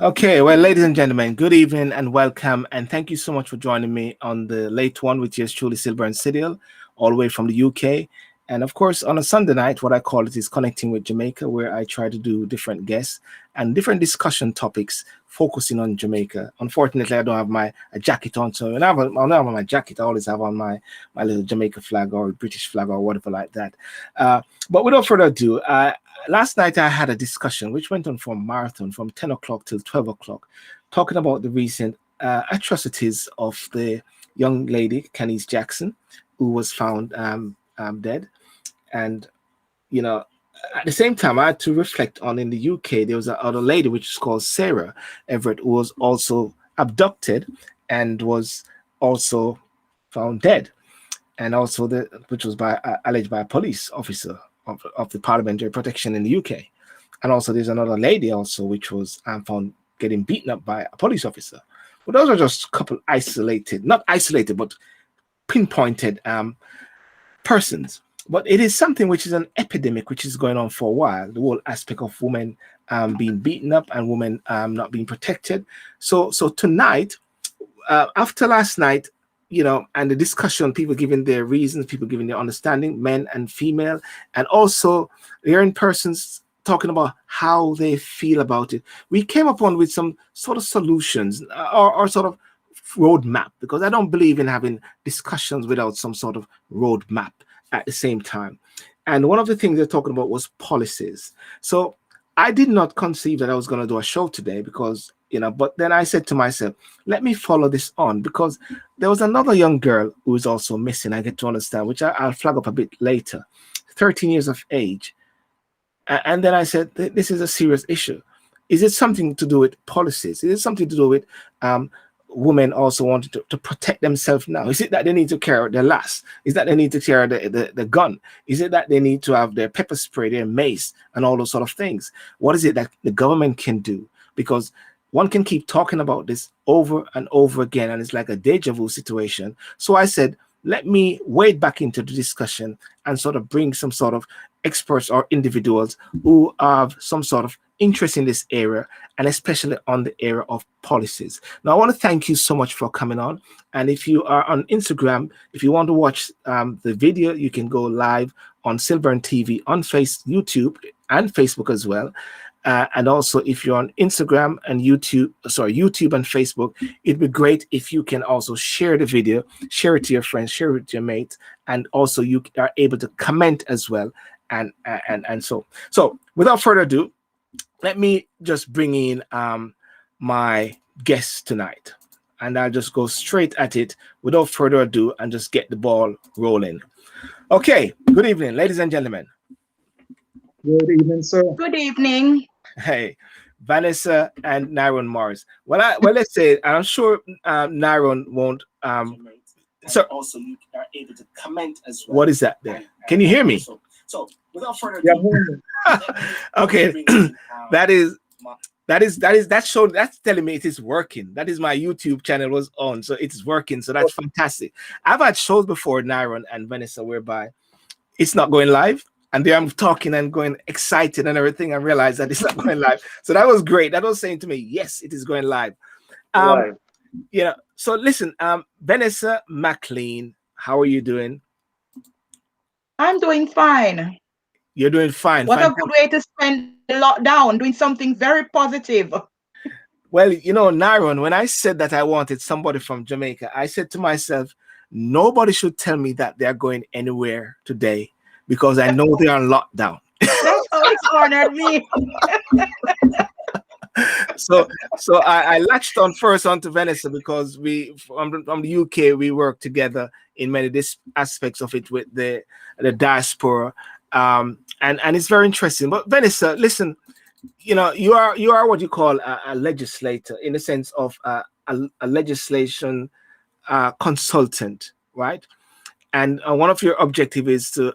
Okay, well, ladies and gentlemen, good evening and welcome, and thank you so much for joining me on the late one, which is truly Silver and Sidiel, all the way from the UK. And of course, on a Sunday night, what I call it is Connecting with Jamaica, where I try to do different guests and different discussion topics focusing on Jamaica. Unfortunately, I don't have my a jacket on, so when I have my jacket, I always have on my little Jamaica flag or British flag or whatever like that. But without further ado, last night I had a discussion which went on for a marathon from 10 o'clock till 12 o'clock, talking about the recent atrocities of the young lady, Kenise Jackson, who was found dead. And, you know, at the same time, I had to reflect on in the UK, there was another lady which is called Sarah Everett, who was also abducted and was also found dead. And also, which was alleged by a police officer of the Parliamentary Protection in the UK. And also there's another lady also which was found getting beaten up by a police officer. But those are just a couple not isolated, but pinpointed persons. But it is something which is an epidemic which is going on for a while, the whole aspect of women being beaten up and women not being protected. So tonight, after last night, and the discussion, people giving their reasons, people giving their understanding, men and female, and also hearing persons talking about how they feel about it. We came upon with some sort of solutions or sort of roadmap, because I don't believe in having discussions without some sort of roadmap at the same time. And one of the things they're talking about was policies. So I did not conceive that I was going to do a show today because, but then I said to myself, let me follow this on, because there was another young girl who is also missing. I get to understand, which I'll flag up a bit later, 13 years of age. And then I said, this is a serious issue. Is it something to do with policies? Is it something to do with women also wanting to protect themselves now? Is it that they need to carry their lass? Is that they need to carry the gun? Is it that they need to have their pepper spray, their mace, and all those sort of things? What is it that the government can do? Because one can keep talking about this over and over again, and it's like a deja vu situation. So I said, let me wade back into the discussion and sort of bring some sort of experts or individuals who have some sort of interest in this area, and especially on the area of policies. Now, I want to thank you so much for coming on. And if you are on Instagram, if you want to watch the video, you can go live on Silver and TV on YouTube and Facebook as well. And also, if you're on Instagram and YouTube and Facebook, it'd be great if you can also share the video, share it to your friends, share it to your mates, and also you are able to comment as well. And so without further ado, let me just bring in my guest tonight, and I'll just go straight at it without further ado and just get the ball rolling. Okay, good evening, ladies and gentlemen. Good evening, sir. Good evening. Hey, VENESSA and NYRON Morris. Well, let's say, I'm sure NYRON won't. So also you are able to comment as well. What is that there? Can you hear me? So without further ado, okay, that's telling me it is working. That is my YouTube channel was on, so it's working. So that's fantastic. I've had shows before, NYRON and VENESSA, whereby it's not going live, and there I'm talking and going excited and everything. I realized that it's not going live. So that was great. That was saying to me, yes, it is going live. So listen, VENESSA McLean, how are you doing? I'm doing fine. You're doing fine. What a good way to spend the lockdown, doing something very positive. Well, NYRON, when I said that I wanted somebody from Jamaica, I said to myself, nobody should tell me that they're going anywhere today, because I know they are on lockdown. That's how it cornered me. So I latched on first onto VENESSA because we from the UK, we work together in many aspects of it with the diaspora, and it's very interesting. But VENESSA, listen, you are what you call a legislator, in the sense of a legislation consultant, right? And one of your objectives is to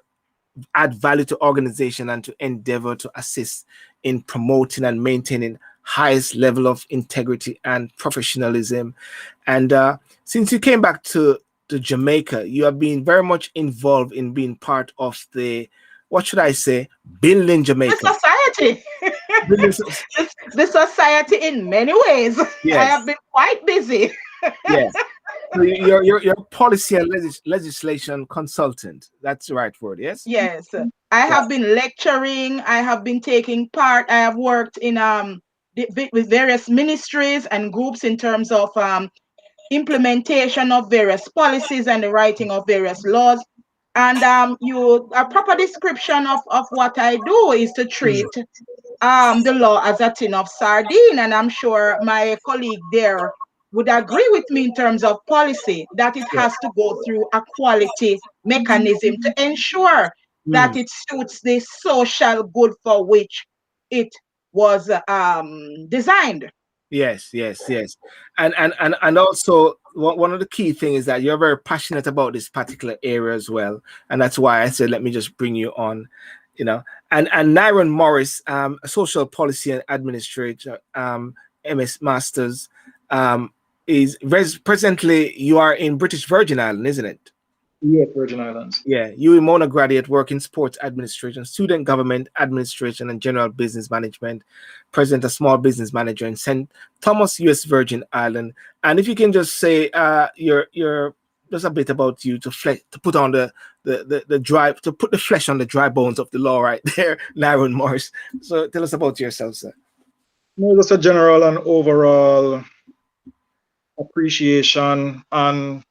add value to organization and to endeavor to assist in promoting and maintaining highest level of integrity and professionalism. And since you came back to Jamaica, you have been very much involved in being part of the, what should I say, building Jamaica. The society. the society in many ways. I Yes, have been quite busy. yes. So you're policy and legislation consultant. That's the right word. Yes. Yes, I Yeah. have been lecturing. I have been taking part. I have worked in with various ministries and groups in terms of implementation of various policies and the writing of various laws. And you a proper description of what I do is to Mm. treat the law as a tin of sardine, and I'm sure my colleague there would agree with me in terms of policy that it Yeah. has to go through a quality mechanism to ensure that Mm. it suits the social good for which it was designed. Yes, yes, yes. And also one of the key things is that you're very passionate about this particular area as well. And that's why I said let me just bring you on, you know. And NYRON Morris, a social policy and administrator, MS Masters, um, presently you are in British Virgin Island, isn't it? Yeah, Virgin Islands. Yeah, you Mona graduate, work in sports administration, student government administration, and general business management. President, a small business manager in St. Thomas, U.S. Virgin Island. And if you can just say your just a bit about you to put on the dry to put the flesh on the dry bones of the law right there, Lyron Morris. So tell us about yourself, sir. No, just a general and overall appreciation and,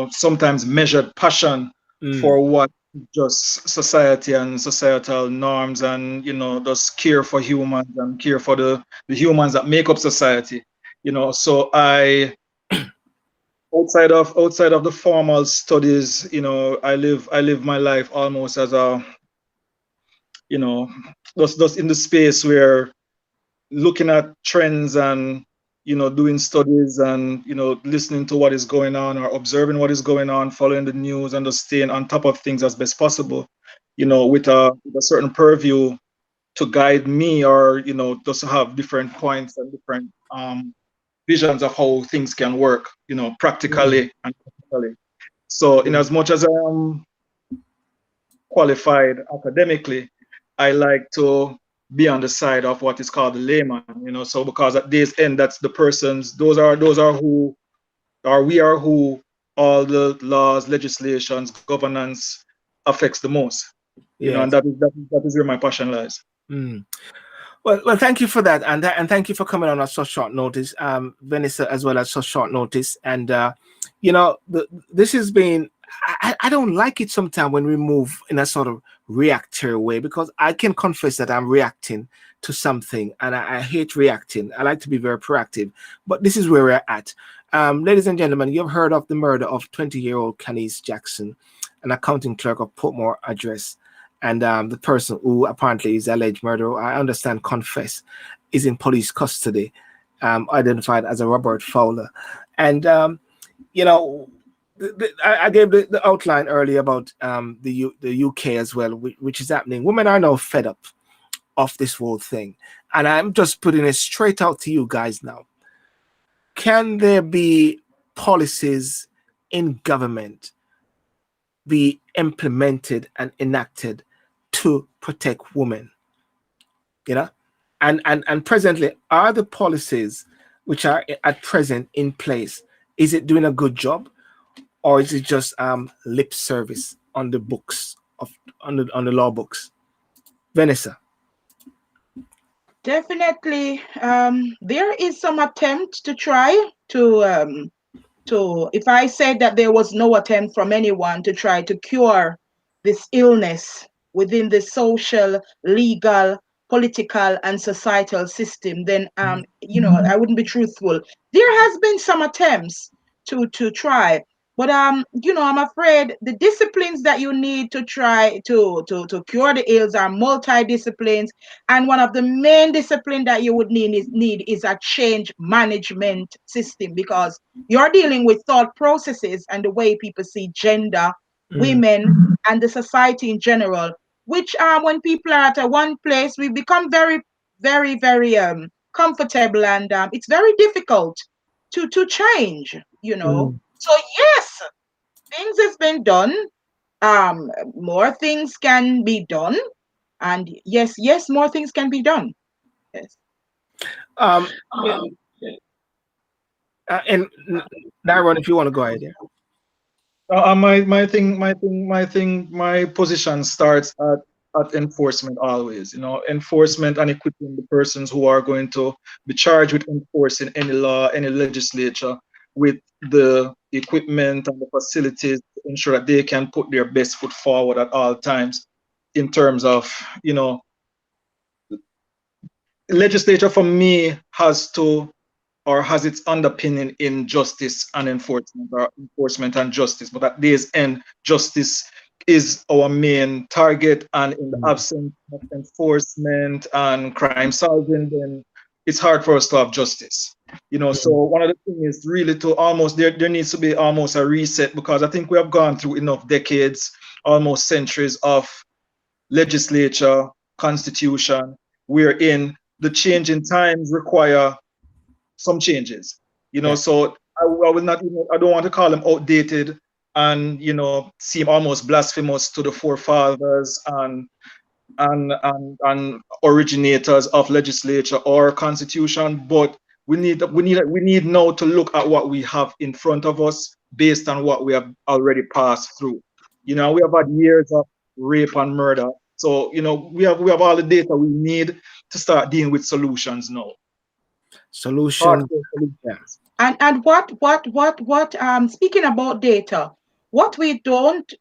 sometimes measured passion Mm, for what just society and societal norms and, just care for humans and care for the humans that make up society. So outside of the formal studies, I live my life almost as a, you know, just in the space where looking at trends and doing studies and listening to what is going on or observing what is going on, following the news and just staying on top of things as best possible, with a certain purview to guide me, or just to have different points and different visions of how things can work, mm, practically and practically. So in mm. as much as I am qualified academically, I like to be on the side of what is called the layman, so because at day's end, that's the persons, those are who, or we are who all the laws, legislations, governance affects the most, and Yes. that is where my passion lies. Mm. Well, thank you for that, and thank you for coming on at such short notice, Vanessa, as well as such short notice. And this has been. I don't like it sometimes when we move in a sort of reactor way, because I can confess that I'm reacting to something, and I hate reacting. I like to be very proactive, but this is where we're at. Ladies and gentlemen, you've heard of the murder of 20-year-old Canice Jackson, an accounting clerk of Portmore address. And the person who apparently is alleged murderer, I understand, confess, is in police custody, identified as a Robert Fowler. And you know, I gave the outline earlier about the UK as well, which is happening. Women are now fed up of this whole thing, and I'm just putting it straight out to you guys now. Can there be policies in government be implemented and enacted to protect women? You know, and presently, are the policies which are at present in place, is it doing a good job, or is it just lip service on the books of on the law books? Vanessa. Definitely, there is some attempt to try to, if I said that there was no attempt from anyone to try to cure this illness within the social, legal, political, and societal system, then I wouldn't be truthful. There has been some attempts to try, but I'm afraid the disciplines that you need to try to cure the ills are multi-disciplines, and one of the main discipline that you would need is a change management system, because you're dealing with thought processes and the way people see gender, Mm, women, and the society in general. Which when people are at a one place, we become very, very, very comfortable, and it's very difficult to change. mm, So yes, things has been done. More things can be done, and yes, more things can be done. Yes. Um, and NYRON, if you want to go ahead, yeah. My position starts at enforcement always. You know, enforcement and equipping the persons who are going to be charged with enforcing any law, any legislature, with the equipment and the facilities to ensure that they can put their best foot forward at all times. In terms of, you know, legislature for me has to, or has its underpinning in justice and enforcement, or enforcement and justice. But at day's end, justice is our main target. And in the absence of enforcement and crime solving, then it's hard for us to have justice. You know, so one of the things is really to almost, there needs to be almost a reset, because I think we have gone through enough decades, almost centuries of legislature, constitution, wherein the changing times require some changes. You know, Yeah. so I will not even, I don't want to call them outdated and, you know, seem almost blasphemous to the forefathers and originators of legislature or constitution, but we need now to look at what we have in front of us based on what we have already passed through. You know, we have had years of rape and murder. So, you know, we have all the data we need to start dealing with solutions now. Solution. Hardcore Yeah. solutions. And what speaking about data, what we don't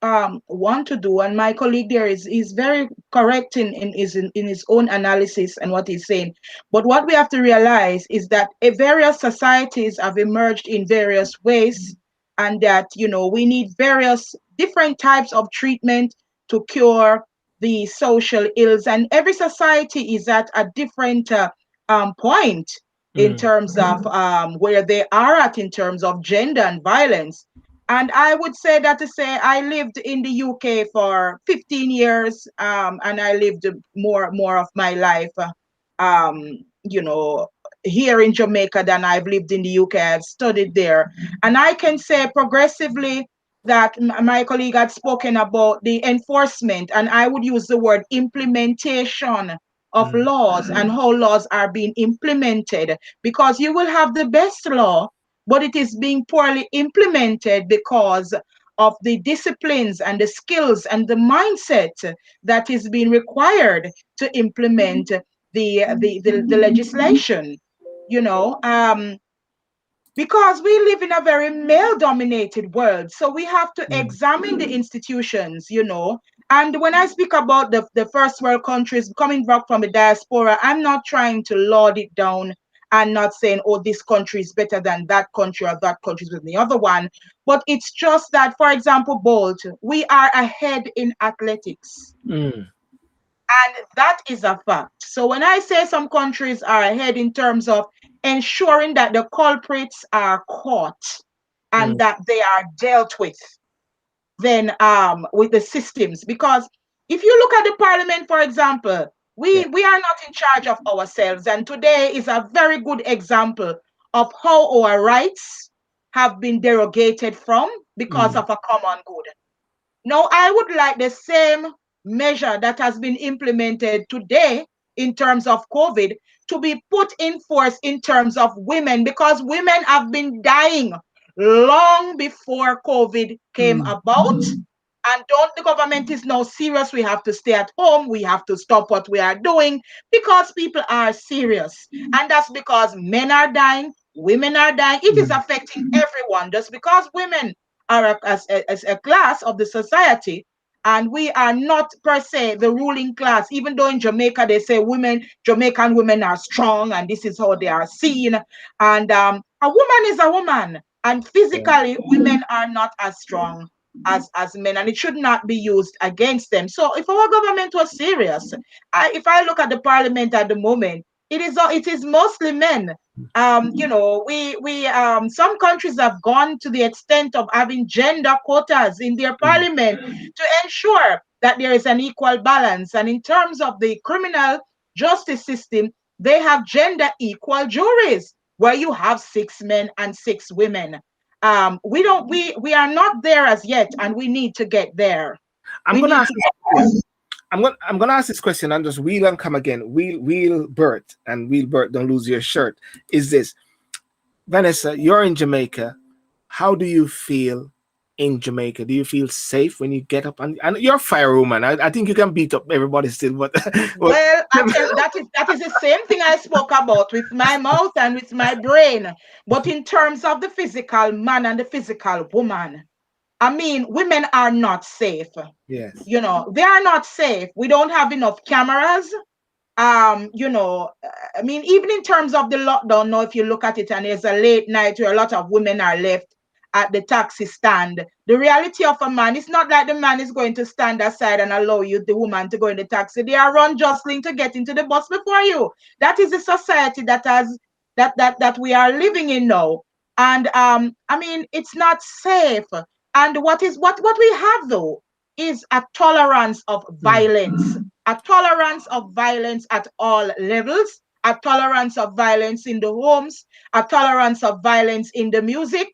want to do, and my colleague there is very correct in his own analysis and what he's saying. But what we have to realize is that various societies have emerged in various ways, and that, you know, we need various different types of treatment to cure the social ills, and every society is at a different point in terms of where they are at in terms of gender and violence. And I would say that to say I lived in the UK for 15 years, and I lived more of my life, you know, here in Jamaica than I've lived in the UK. I've studied there, and I can say progressively that my colleague had spoken about the enforcement, and I would use the word implementation of laws and how laws are being implemented, because you will have the best law, but it is being poorly implemented because of the disciplines and the skills and the mindset that is being required to implement the legislation. You know, because we live in a very male dominated world, so we have to examine the institutions, you know. And when I speak about the first world countries coming back from the diaspora, I'm not trying to laud it down and not saying, oh, this country is better than that country or that country is better than the other one. But it's just that, for example, Bolt, we are ahead in athletics. And that is a fact. So when I say some countries are ahead in terms of ensuring that the culprits are caught and that they are dealt then with the systems. Because if you look at the parliament, for example, we are not in charge of ourselves. And today is a very good example of how our rights have been derogated from because of a common good. Now, I would like the same measure that has been implemented today in terms of COVID to be put in force in terms of women, because women have been dying long before COVID came about. And don't the government is now serious? We have to stay at home. We have to stop what we are doing because people are serious. And that's because men are dying, women are dying. It is affecting everyone. Just because women are as a class of the society, and we are not per se the ruling class, even though in Jamaica they say Jamaican women are strong and this is how they are seen. And a woman is a woman, and physically women are not as strong as men, and it should not be used against them. So if our government was serious, if I look at the parliament at the moment, it is mostly men. You know, we some countries have gone to the extent of having gender quotas in their parliament to ensure that there is an equal balance. And in terms of the criminal justice system, they have gender equal juries where you have 6 men and 6 women. We are not there as yet, and we need to get there. I'm We gonna need ask to you. Yeah. I'm gonna ask this question and just wheel and come again. Wheel Bert and wheel Bert, don't lose your shirt. Is this Vanessa? You're in Jamaica. How do you feel in Jamaica? Do you feel safe when you get up and you're a firewoman? I think you can beat up everybody still, but but Well, that is the same thing I spoke about with my mouth and with my brain. But in terms of the physical man and the physical woman, I mean, women are not safe. yes, They are not safe. We don't have enough cameras. I mean, even in terms of the lockdown, now if you look at it and there's a late night where a lot of women are left at the taxi stand, the reality of a man, it's not like the man is going to stand aside and allow you, the woman, to go in the taxi. They are run jostling to get into the bus before you. That is the society that we are living in now. And I mean, it's not safe. And what we have though is a tolerance of mm, violence, a tolerance of violence at all levels, a tolerance of violence in the homes, a tolerance of violence in the music,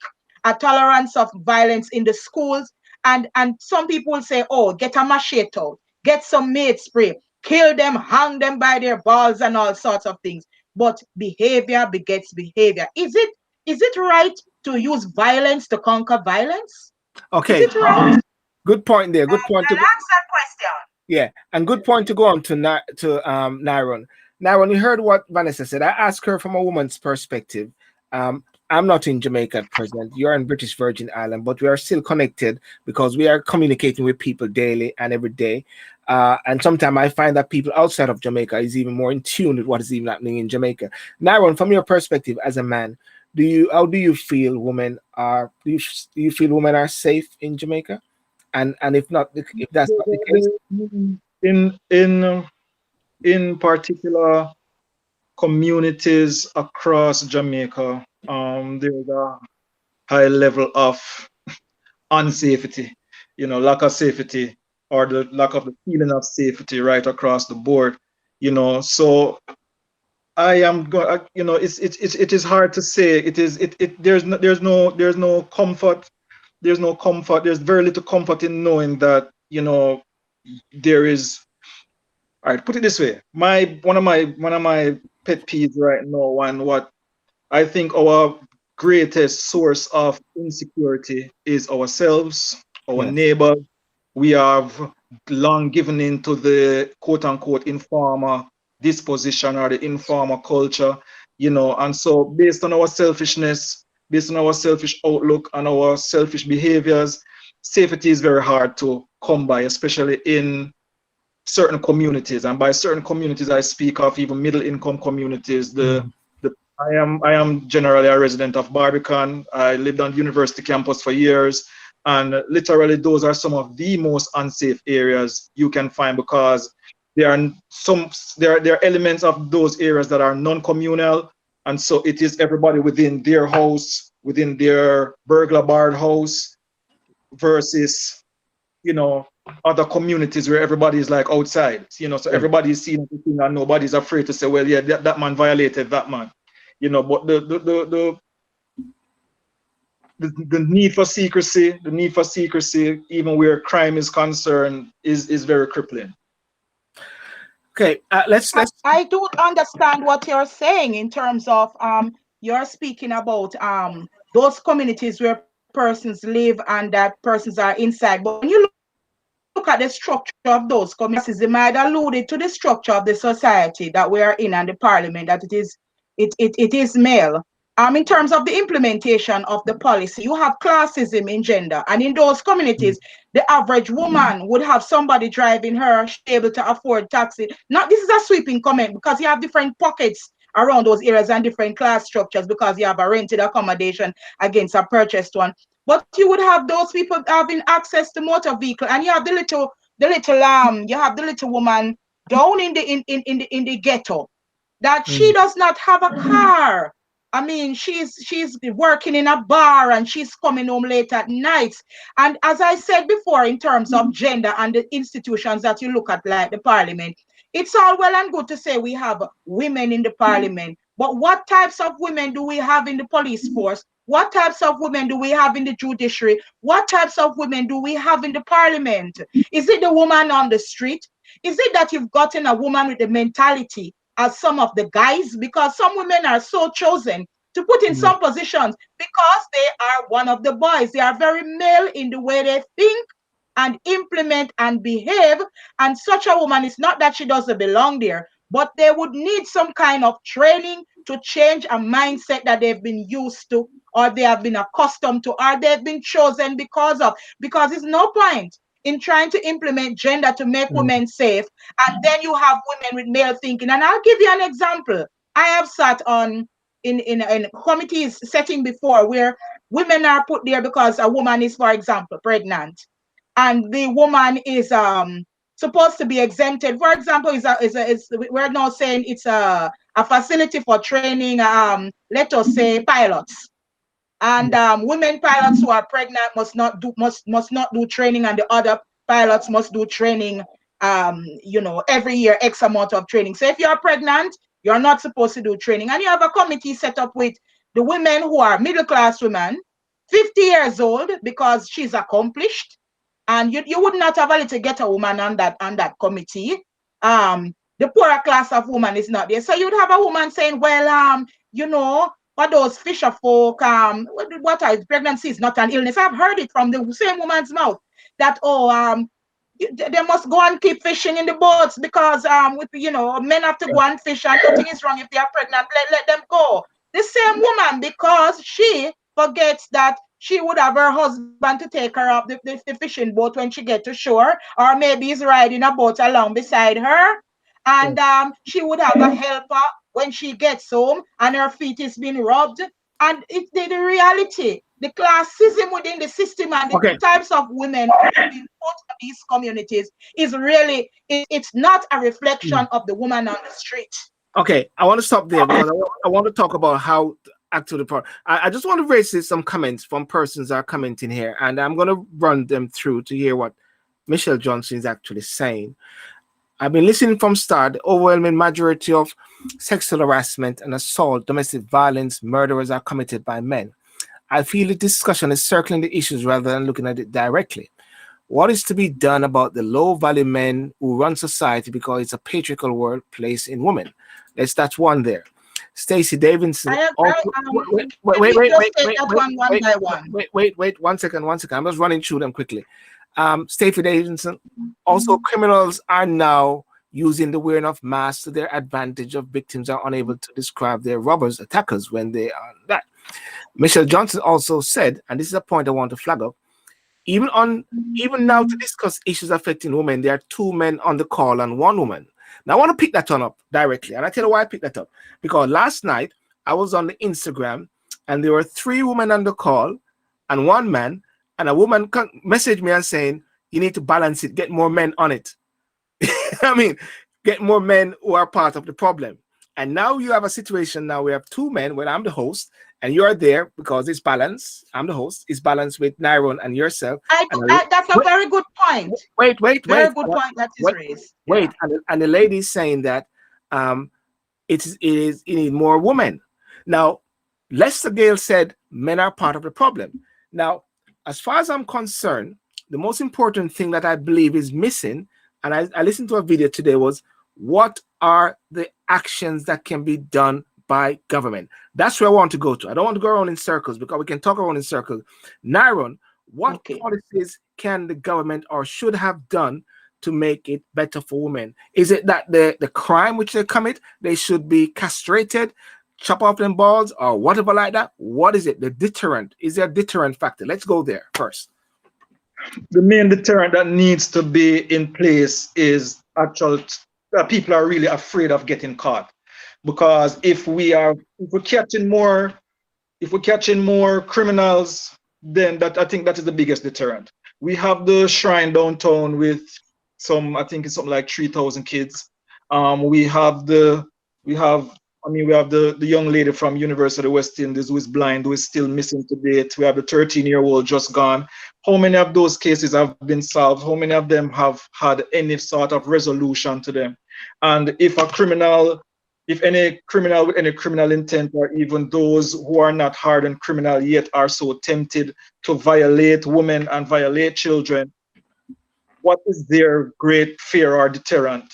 a tolerance of violence in the schools. And some people say, oh, get a machete out, get some maid spray, kill them, hang them by their balls, and all sorts of things. But behavior begets behavior. Is it right to use violence to conquer violence? Is okay. it right? Good point there. Good point to An go. answer question. Yeah, and good point to go on to Nyron. Nyron, you heard what Vanessa said. I asked her from a woman's perspective. I'm not in Jamaica at present. You're in British Virgin Island, but we are still connected because we are communicating with people daily and every day. And sometimes I find that people outside of Jamaica is even more in tune with what is even happening in Jamaica. Nyron, from your perspective as a man, how do you feel women are? Do you feel women are safe in Jamaica? And if not, if that's not the case, In in particular communities across Jamaica, there's a high level of unsafety, lack of safety, or the lack of the feeling of safety right across the board. So I am going. It is hard to say. It is it. There's no comfort. There's no comfort. There's very little comfort in knowing that there is. All right, put it this way. One of my pet peeves right now, and what I think our greatest source of insecurity is ourselves, our yes. neighbors. We have long given in to the quote unquote informer disposition or the informer culture, and so based on our selfishness, based on our selfish outlook and our selfish behaviors, safety is very hard to come by, especially in certain communities. And by certain communities, I speak of even middle income communities. Mm, I am generally a resident of Barbican. I lived on the university campus for years, and literally those are some of the most unsafe areas you can find, because there are elements of those areas that are non-communal, and so it is everybody within their house, within their burglar barred house, versus you know other communities where everybody is like outside, so mm. everybody is seeing everything and nobody's afraid to say, well, yeah, that man violated that man. But the need for secrecy, even where crime is concerned, is very crippling. Okay, let's. I do understand what you're saying in terms of you're speaking about those communities where persons live and that persons are inside. But when you look at the structure of those communities, it might allude to the structure of the society that we are in and the parliament, that it is male. In terms of the implementation of the policy, you have classism in gender. And in those communities, the average woman would have somebody driving her, she'd be able to afford taxi. Now, this is a sweeping comment because you have different pockets around those areas and different class structures because you have a rented accommodation against a purchased one. But you would have those people having access to motor vehicle, and you have you have the little woman down in the ghetto that she Mm, does not have a car. I mean, she's working in a bar and she's coming home late at nights. And as I said before, in terms of gender and the institutions that you look at, like the parliament, it's all well and good to say we have women in the parliament, but what types of women do we have in the police force? What types of women do we have in the judiciary? What types of women do we have in the parliament? Is it the woman on the street? Is it that you've gotten a woman with the mentality as some of the guys? Because some women are so chosen to put in some positions because they are one of the boys. They are very male in the way they think and implement and behave. And such a woman, is not that she doesn't belong there, but they would need some kind of training to change a mindset that they've been used to, or they have been accustomed to, or they've been chosen because of. Because there's no point in trying to implement gender to make women safe, and then you have women with male thinking. And I'll give you an example. I have sat on in committees setting before where women are put there because a woman is, for example, pregnant, and the woman is supposed to be exempted. For example, we're now saying it's a facility for training, let us say, pilots. And women pilots who are pregnant must not do training, and the other pilots must do training, every year, X amount of training. So if you're pregnant, you're not supposed to do training. And you have a committee set up with the women who are middle class women, 50 years old, because she's accomplished. And you would not have able to get a woman on that committee. The poorer class of woman is not there. So you'd have a woman saying, well, for those fisher folk, what is pregnancy is not an illness. I've heard it from the same woman's mouth that, they must go and keep fishing in the boats because men have to go and fish, and nothing is wrong if they are pregnant. Let them go. The same woman, because she forgets that she would have her husband to take her up the fishing boat when she get to shore, or maybe he's riding a boat along beside her, and she would have a helper when she gets home, and her feet is being rubbed. And it's the reality, the classism within the system, and the types of women who have been put in these communities is really, it's not a reflection of the woman on the street. Okay, I want to stop there because I want to talk about how actually I just want to raise some comments from persons that are commenting here, and I'm going to run them through to hear what Michelle Johnson is actually saying. I've been listening from start. The overwhelming majority of sexual harassment and assault, domestic violence, murderers are committed by men. I feel the discussion is circling the issues rather than looking at it directly. What is to be done about the low-value men who run society because it's a patriarchal world placed in women? That's one there. Stacey Davidson. Wait, one second. I'm just running through them quickly. Stacey Davidson. Also, criminals are now using the wearing of masks to their advantage. Of victims are unable to describe their robbers, attackers when they are that. Michelle Johnson also said, and this is a point I want to flag up, even now to discuss issues affecting women, there are 2 men on the call and 1 woman. Now I want to pick that one up directly, and I tell you why I picked that up. Because last night I was on the Instagram, and there were 3 women on the call and 1 man, and a woman messaged me and saying, you need to balance it, get more men on it. I mean, get more men who are part of the problem. And now you have a situation now we have 2 men when I'm the host, and you're there because it's balanced. I'm the host. It's balanced with NYRON and yourself. That's a very good point. Wait. Very good point that is raised. Wait, and the lady is saying that it need more women. Now, Lester Gale said men are part of the problem. Now, as far as I'm concerned, the most important thing that I believe is missing, and I listened to a video today, was what are the actions that can be done by government? That's where I want to go to. I don't want to go around in circles because we can talk around in circles. NYRON, what policies can the government or should have done to make it better for women? Is it that the crime which they commit, they should be castrated, chop off them balls, or whatever like that? What is it? The deterrent? Is there a deterrent factor? Let's go there first. The main deterrent that needs to be in place is people are really afraid of getting caught, because if we're catching more criminals, then I think that is the biggest deterrent. We have the shrine downtown with I think it's something like 3,000 kids. We have the young lady from University of the West Indies who is blind, who is still missing to date. We have the 13-year-old just gone. How many of those cases have been solved? How many of them have had any sort of resolution to them? And if any criminal with any criminal intent, or even those who are not hardened criminal yet, are so tempted to violate women and violate children, what is their great fear or deterrent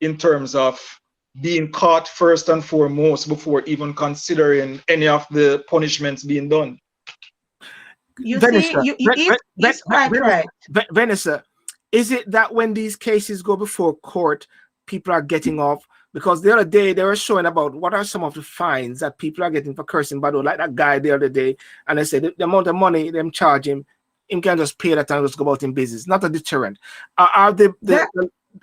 in terms of being caught first and foremost before even considering any of the punishments being done? You see, Vanessa, he's quite right. Vanessa, is it that when these cases go before court, people are getting off? Because the other day they were showing about what are some of the fines that people are getting for cursing Bado, like that guy the other day, and they said the amount of money them charge him can just pay that and just go about in business. Not a deterrent. Are the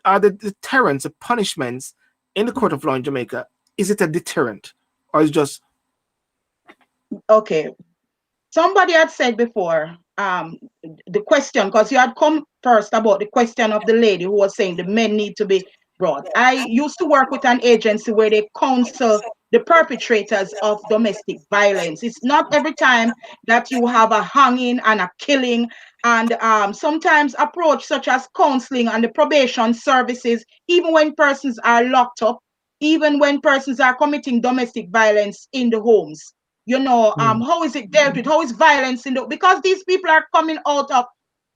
deterrents, the punishments in the court of law in Jamaica, is it a deterrent or is it just Okay? Somebody had said before, the question, because you had come first about the question of the lady who was saying the men need to be brought. I used to work with an agency where they counsel the perpetrators of domestic violence. It's not every time that you have a hanging and a killing, and sometimes approach such as counseling and the probation services, even when persons are locked up, even when persons are committing domestic violence in the homes. How is it dealt with? How is violence in the, because these people are coming out of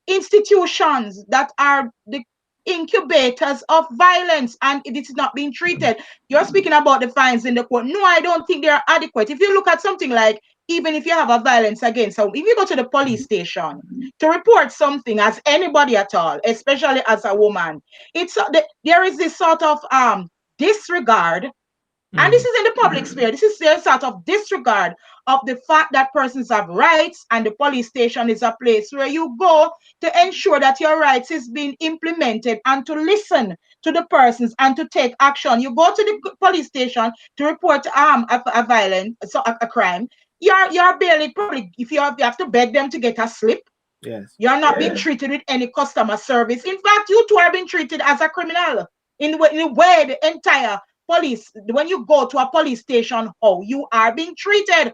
institutions that are the incubators of violence, and it is not being treated. You're speaking about the fines in the court. No, I don't think they are adequate. If you look at something like, even if you have a violence against someone, if you go to the police station to report something as anybody at all, especially as a woman, there is this sort of disregard. And this is in the public sphere. This is a sort of disregard of the fact that persons have rights, and the police station is a place where you go to ensure that your rights is being implemented and to listen to the persons and to take action. You go to the police station to report a violence, so a crime. You're barely, probably, if you have to beg them to get a slip. yes? You're not being treated with any customer service. In fact, you two are being treated as a criminal in the way the entire police, when you go to a police station, how you are being treated.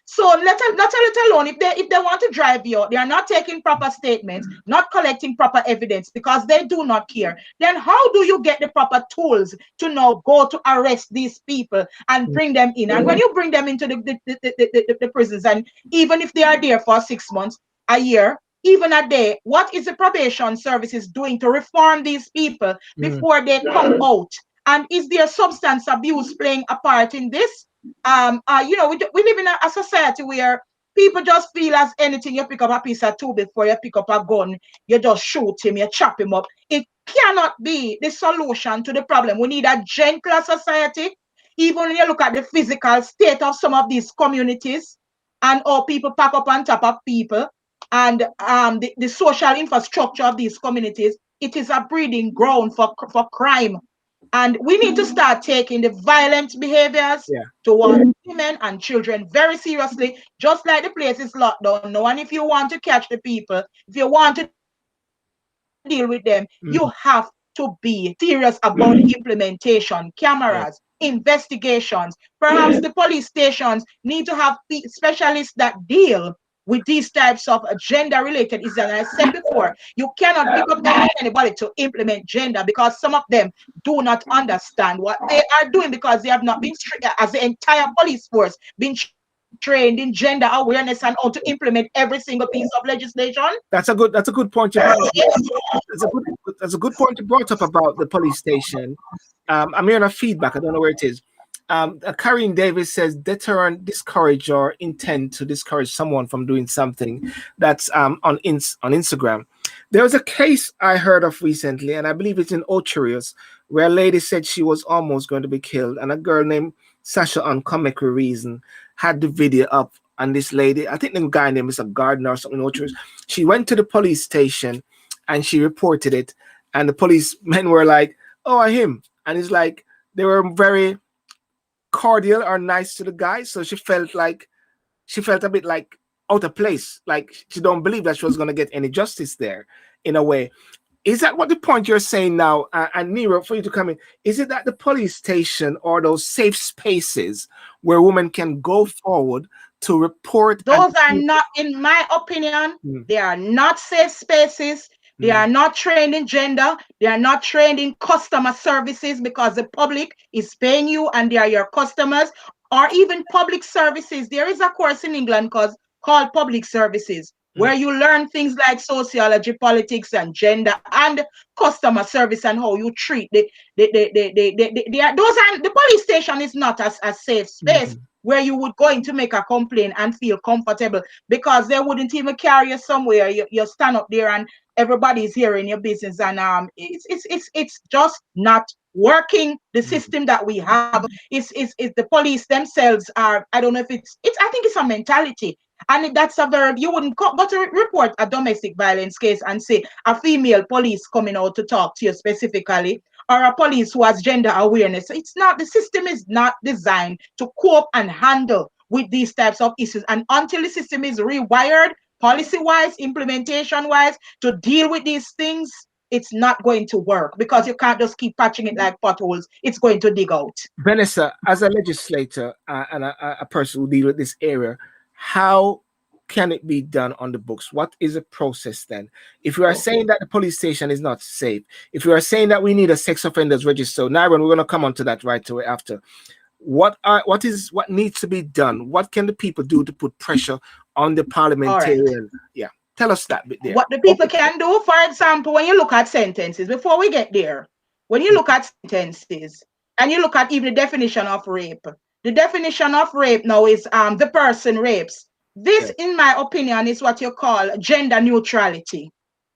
So let alone if they want to drive you, they are not taking proper statements, not collecting proper evidence because they do not care. Then how do you get the proper tools to now go to arrest these people and bring them in? And when you bring them into the prisons, and even if they are there for 6 months, a year, even a day, what is the probation services doing to reform these people before they come out? And is there substance abuse playing a part in this? We live in a society where people just feel as anything. You pick up a piece of tool before you pick up a gun, you just shoot him, you chop him up. It cannot be the solution to the problem. We need a gentler society. Even when you look at the physical state of some of these communities and how people pack up on top of people, and the social infrastructure of these communities, it is a breeding ground for crime. And we need to start taking the violent behaviors towards women and children very seriously, just like the place is locked down now. And if you want to catch the people, if you want to deal with them, you have to be serious about implementation, cameras, investigations. Perhaps the police stations need to have specialists that deal with these types of gender-related issues. And I said before, you cannot pick up anybody to implement gender because some of them do not understand what they are doing because they have not been, as the entire police force, been trained in gender awareness and how to implement every single piece of legislation. That's a good point you brought up. That's a good point you brought up about the police station. I'm hearing a feedback. I don't know where it is. Karin Davis says deterrent, discourage, or intend to discourage someone from doing something. That's on Instagram. There was a case I heard of recently, and I believe it's in Ocherius, where a lady said she was almost going to be killed, and a girl named Sasha, on Comic Reason, had the video up. And this lady, I think the guy name is a gardener or something in Ocherius, she went to the police station and she reported it, and the policemen were like, "Oh, him," and it's like they were very cordial or nice to the guy, so she felt a bit like out of place, like she don't believe that she was going to get any justice there in a way. Is that what the point you're saying now? And Nero, for you to come in, is it that the police station or those safe spaces where women can go forward to report? Those are not, in my opinion, they are not safe spaces. They are not trained in gender. They are not trained in customer services because the public is paying you and they are your customers, or even public services. There is a course in England called public services. where you learn things like sociology, politics, and gender, and customer service, and how you treat those are the police station is not a safe space where you would go in to make a complaint and feel comfortable, because they wouldn't even carry you somewhere. You stand up there and everybody's hearing your business, and it's just not working. The system that we have is the police themselves are, I don't know if it's I think it's a mentality. And that's a verb. You wouldn't go to report a domestic violence case and say a female police coming out to talk to you specifically, or a police who has gender awareness. It's not, the system is not designed to cope and handle with these types of issues. And until the system is rewired, policy-wise, implementation-wise, to deal with these things, it's not going to work, because you can't just keep patching it like potholes. It's going to dig out. VENESSA, as a legislator and a person who deals with this area, how can it be done on the books? What is the process then? If you are saying that the police station is not safe, if you are saying that we need a sex offenders register, NYRON, we're going to come on to that right away after. What needs to be done? What can the people do to put pressure on the parliamentarian? Right. Yeah, tell us that bit there. What the people can do, for example, when you look at sentences, before we get there, when you look at sentences and you look at even the definition of rape, the definition of rape now is the person rapes. This, in my opinion, is what you call gender neutrality.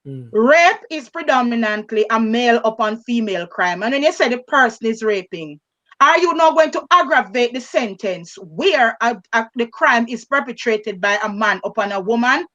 Rape is predominantly a male upon female crime. And when you say the person is raping, are you now going to aggravate the sentence where the crime is perpetrated by a man upon a woman?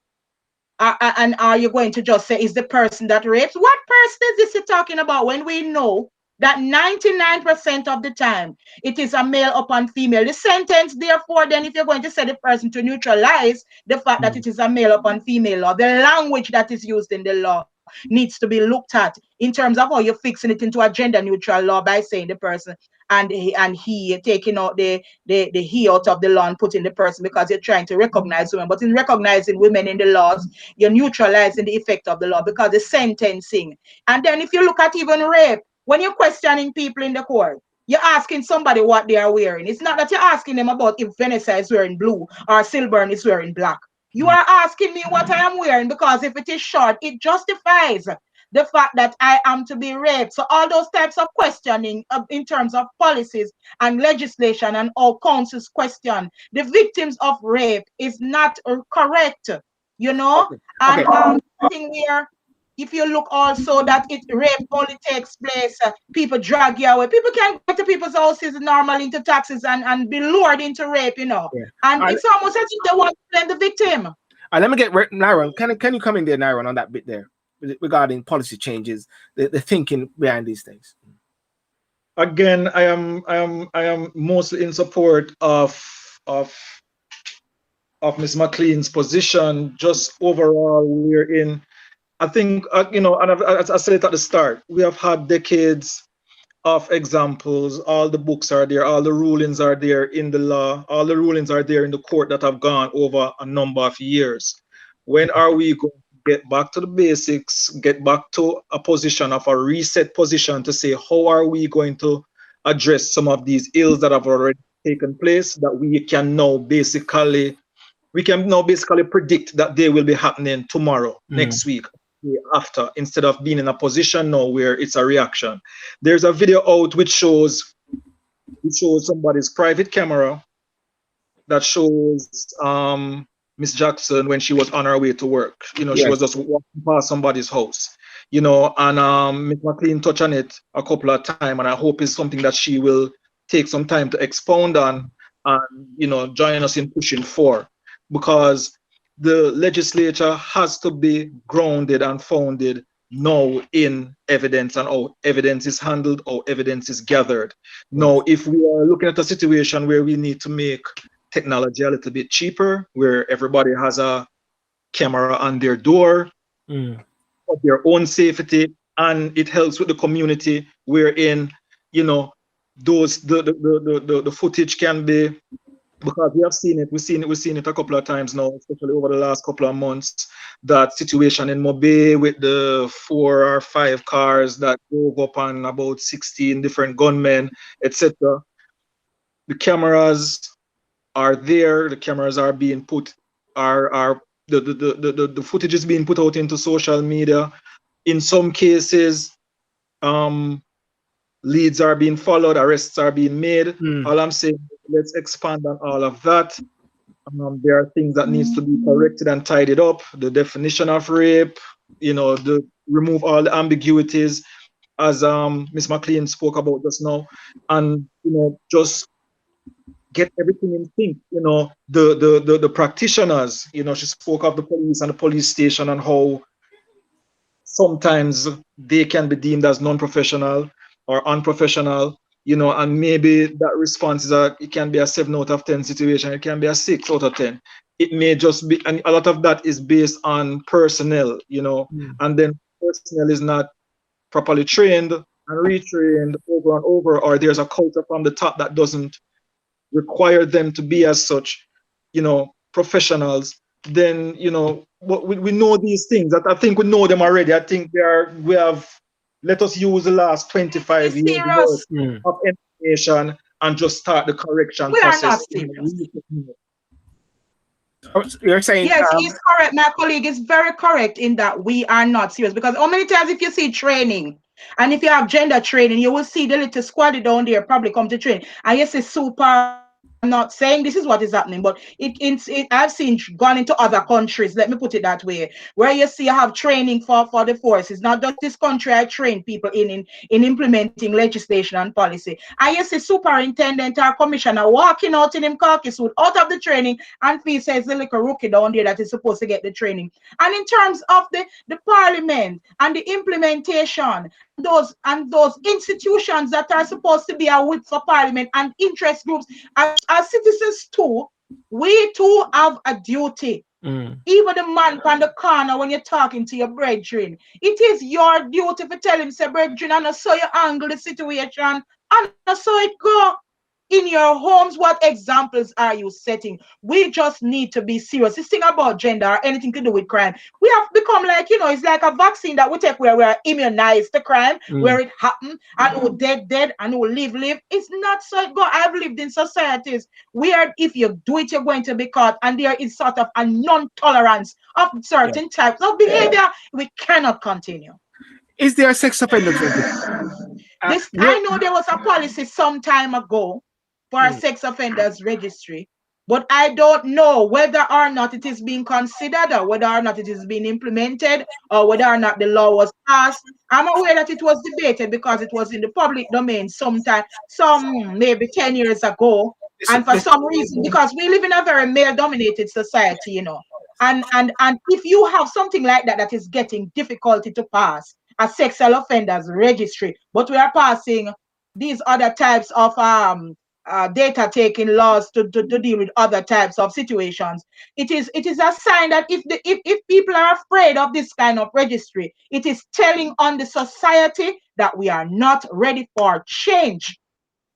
And are you going to just say, is the person that rapes? What person is this you're talking about, when we know that 99% of the time it is a male upon female? The sentence, therefore, then, if you're going to say the person, to neutralize the fact that it is a male upon female law, the language that is used in the law needs to be looked at in terms of how you're fixing it into a gender neutral law by saying the person and he taking out the he out of the law and putting the person, because you're trying to recognize women. But in recognizing women in the laws, you're neutralizing the effect of the law, because the sentencing. And then if you look at even rape, when you're questioning people in the court, you're asking somebody what they are wearing. It's not that you're asking them about if VENESSA is wearing blue or Silburn is wearing black. You are asking me what I am wearing, because if it is short, it justifies the fact that I am to be raped. So all those types of questioning in terms of policies and legislation and all councils question the victims of rape is not correct, you know. And thing where, if you look also that rape only takes place, people drag you away. People can go to people's houses normally into taxes and be lured into rape, you know. And it's almost as if they want to blame the victim. Let me get NYRON. Can you come in there, NYRON, on that bit there regarding policy changes, the thinking behind these things? Again, I am mostly in support of Ms. McLean's position. Just overall, we're in. I think you know, and as I said it at the start, we have had decades of examples. All the books are there, all the rulings are there in the law, all the rulings are there in the court that have gone over a number of years. When are we going to get back to the basics, get back to a position of a reset position to say, how are we going to address some of these ills that have already taken place, that we can now basically predict that they will be happening tomorrow, next week, after, instead of being in a position now where it's a reaction. There's a video out which shows somebody's private camera that shows Miss Jackson when she was on her way to work. You know, she was just walking past somebody's house, you know, and Miss McLean touched on it a couple of times, and I hope it's something that she will take some time to expound on and, you know, join us in pushing for, because the legislature has to be grounded and founded now in evidence and how evidence is handled, how evidence is gathered. Now, if we are looking at a situation where we need to make technology a little bit cheaper, where everybody has a camera on their door for their own safety, and it helps with the community, wherein, you know, those the footage can be, because we have seen it, we've seen it a couple of times now, especially over the last couple of months, that situation in Mobe with the 4 or 5 cars that drove up on about 16 different gunmen, etc. The cameras are there, the cameras are being put, are the footage is being put out into social media. In some cases, leads are being followed, arrests are being made. All I'm saying, let's expand on all of that. There are things that needs to be corrected and tidied up. The definition of rape, the remove all the ambiguities, as Miss McLean spoke about just now, and just get everything in sync. The practitioners. She spoke of the police and the police station and how sometimes they can be deemed as non-professional or unprofessional, and maybe that response it can be a 7 out of 10 situation, it can be a 6 out of 10. It may just be, and a lot of that is based on personnel, and then personnel is not properly trained and retrained over and over, or there's a culture from the top that doesn't require them to be as such, professionals. Then we know these things. That I think we know them already. I think we have. Let us use the last 25 years worth of information and just start the correction we process. Are not serious. You're saying yes, he's correct. My colleague is very correct in that we are not serious, because how many times if you see training and if you have gender training, you will see the little squad down there probably come to train, and yes, it's super. I'm not saying this is what is happening, but I've seen gone into other countries, let me put it that way, where you see I have training for the forces. Not just this country, I train people in implementing legislation and policy. I see superintendent or commissioner walking out in him khaki suit out of the training, and fee says the little rookie down there that is supposed to get the training. And in terms of the parliament and the implementation, those institutions that are supposed to be a whip for parliament and interest groups, as citizens too, we too have a duty. Even the man on the corner, when you're talking to your brethren, it is your duty to tell him, say, brethren, and I saw you angle the situation, and I saw it go. In your homes, what examples are you setting? We just need to be serious. This thing about gender or anything to do with crime, we have become like, it's like a vaccine that we take where we are immunized to crime, where it happened, and who dead, and who live. It's not so good. I've lived in societies where if you do it, you're going to be caught, and there is sort of a non-tolerance of certain types of behavior. We cannot continue. Is there a sex offender? I know there was a policy some time ago for a sex offenders registry, but I don't know whether or not it is being considered, or whether or not it is being implemented, or whether or not the law was passed. I'm aware that it was debated because it was in the public domain maybe 10 years ago. And for some reason, because we live in a very male-dominated society, and if you have something like that is getting difficulty to pass, a sexual offenders registry, but we are passing these other types of data taking laws to deal with other types of situations. It is a sign that if people are afraid of this kind of registry, it is telling on the society that we are not ready for change,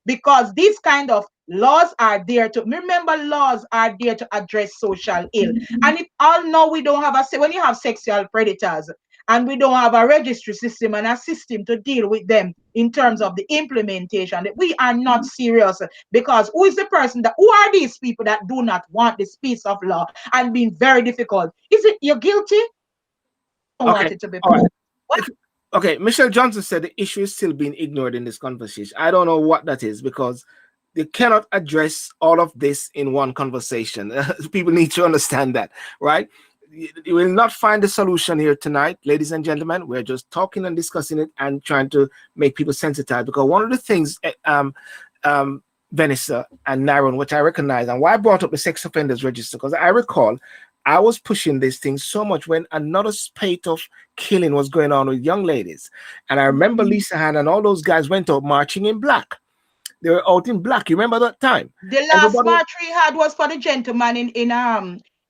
because these kind of laws are there to address social ill. And if all know we don't have when you have sexual predators and we don't have a registry system and a system to deal with them in terms of the implementation, that we are not serious. Because who are these people that do not want this piece of law and being very difficult? Is it you're guilty? I don't want it to be perfect. Okay, Michelle Johnson said the issue is still being ignored in this conversation. I don't know what that is, because they cannot address all of this in one conversation. People need to understand that, right? You will not find the solution here tonight, ladies and gentlemen. We're just talking and discussing it and trying to make people sensitized. Because one of the things, VENESSA and NYRON, which I recognize, and why I brought up the sex offenders register, because I recall I was pushing this thing so much when another spate of killing was going on with young ladies. And I remember Lisa Han and all those guys went out marching in black. They were out in black. You remember that time? The last march we had was for the gentleman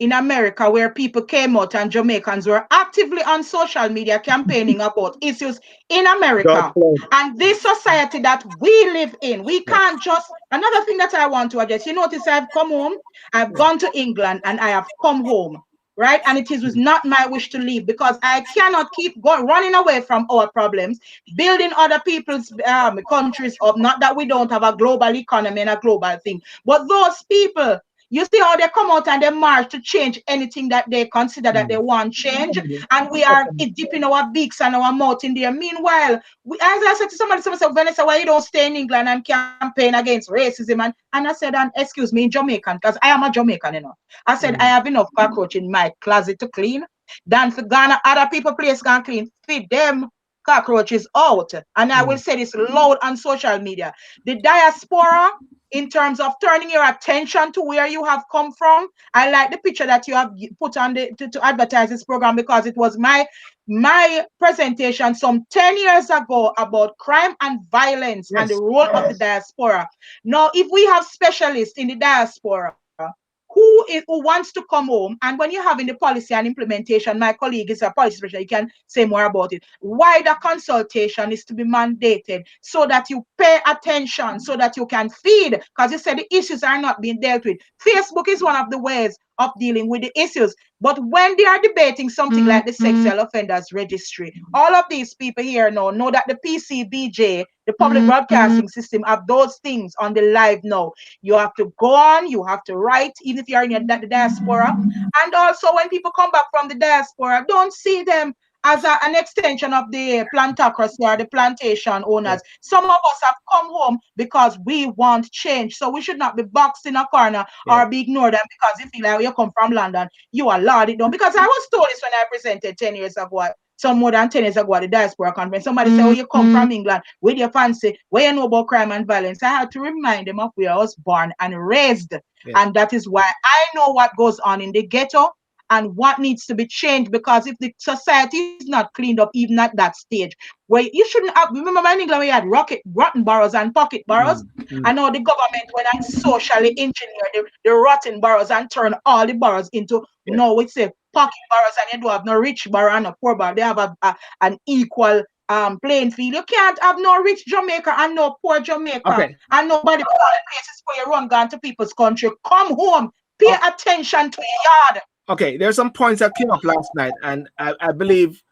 in America, where people came out and Jamaicans were actively on social media campaigning about issues in America. And this society that we live in, we can't just... Another thing that I want to address, you notice I've come home, I've gone to England, and I have come home, right? And it was not my wish to leave, because I cannot keep running away from our problems, building other people's countries up. Not that we don't have a global economy and a global thing, but those people, You see how they come out and they march to change anything that they consider that they want change, and we are dipping our beaks and our mouth in there. Meanwhile, as I said to somebody said, Vanessa, why you don't stay in England and campaign against racism? And I said, and excuse me, in Jamaican, because I am a Jamaican, I said, I have enough cockroach in my closet to clean. Than for Ghana, other people place can clean. Feed them cockroaches out. And I will say this loud on social media. The diaspora, in terms of turning your attention to where you have come from, I like the picture that you have put on to advertise this program, because it was my presentation some 10 years ago about crime and violence and the role of the diaspora. Now, if we have specialists in the diaspora who wants to come home, and when you're having the policy and implementation, my colleague is a policy specialist, you can say more about it. Why the consultation is to be mandated so that you pay attention, so that you can feed, because you said the issues are not being dealt with. Facebook is one of the ways of dealing with the issues. But when they are debating something like the Sexual Offenders Registry, all of these people here now know that the PCBJ, the public broadcasting system, have those things on the live now. You have to go on, you have to write, even if you're in the diaspora. And also, when people come back from the diaspora, don't see them as an extension of the plantocracy or the plantation owners. Some of us have come home because we want change. So we should not be boxed in a corner or be ignored. And because you feel like you come from London, you are lauded down. Because I was told this when I presented 10 years ago, some more than 10 years ago at the diaspora conference. Somebody said, oh, you come from England, with your fancy, where you know about crime and violence. I had to remind them of where I was born and raised. And that is why I know what goes on in the ghetto and what needs to be changed, because if the society is not cleaned up even at that stage, where you shouldn't have, remember in England we had rotten boroughs and pocket boroughs. I know the government went and socially engineered the rotten boroughs and turned all the boroughs into, no, we say pocket boroughs, and you don't have no rich borough and no poor borough. They have an equal playing field. You can't have no rich Jamaica and no poor Jamaica and nobody places where you run gone to people's country. Come home, pay attention to your yard. Okay, there's some points that came up last night, and I believe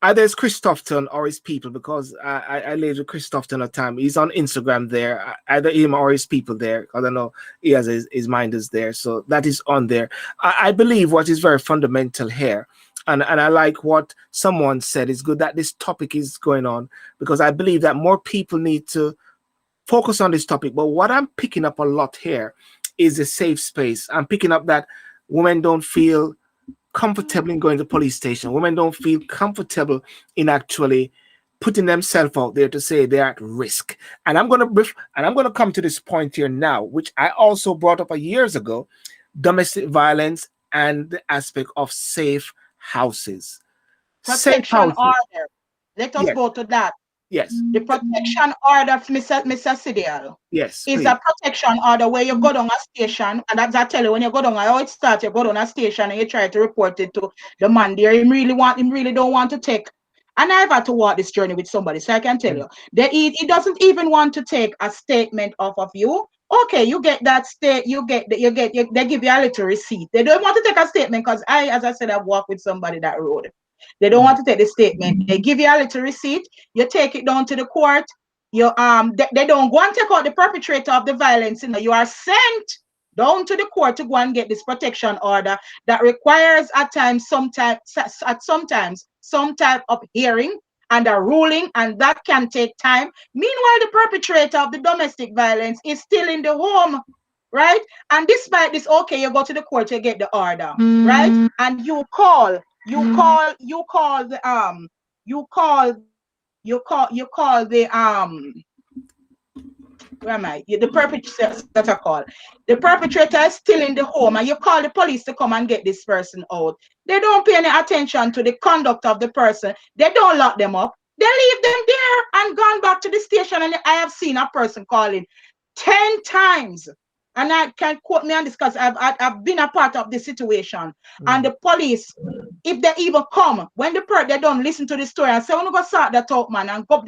either it's Christopherton or his people, because I lived with Christopherton at the time. He's on Instagram there, either him or his people there. I don't know, he has his minders there, so that is on there. I believe what is very fundamental here, and I like what someone said, it's good that this topic is going on, because I believe that more people need to focus on this topic. But what I'm picking up a lot here is a safe space. I'm picking up that women don't feel comfortable in going to the police station. Women don't feel comfortable in actually putting themselves out there to say they're at risk. And I'm going to come to this point here now, which I also brought up years ago: domestic violence and the aspect of safe houses. Protection order. Let us go to that. Yes. The protection order, Mr. Sidial. Yes. Is a protection order where you go down a station, and as I tell you, when you go down, how it starts, you go down a station and you try to report it to the man there. Him really don't want to take. And I've had to walk this journey with somebody, so I can tell you that he doesn't even want to take a statement off of you. Okay, you get that state, they give you a little receipt. They don't want to take a statement because as I said, I've walked with somebody that road. They don't want to take the statement. They give you a little receipt. You take it down to the court. You they don't go and take out the perpetrator of the violence. You are sent down to the court to go and get this protection order that requires sometimes some type of hearing and a ruling, and that can take time. Meanwhile, the perpetrator of the domestic violence is still in the home, right? And despite this, okay, you go to the court to get the order, right? And you call the where am I? The perpetrator call. The perpetrator is still in the home, and you call the police to come and get this person out. They don't pay any attention to the conduct of the person. They don't lock them up. They leave them there and gone back to the station. And I have seen a person calling 10 times. And I can't quote me on this because I've been a part of this situation. And the police, if they even come, when they don't listen to the story and say, "Oh, no, go sort that out, man," and go,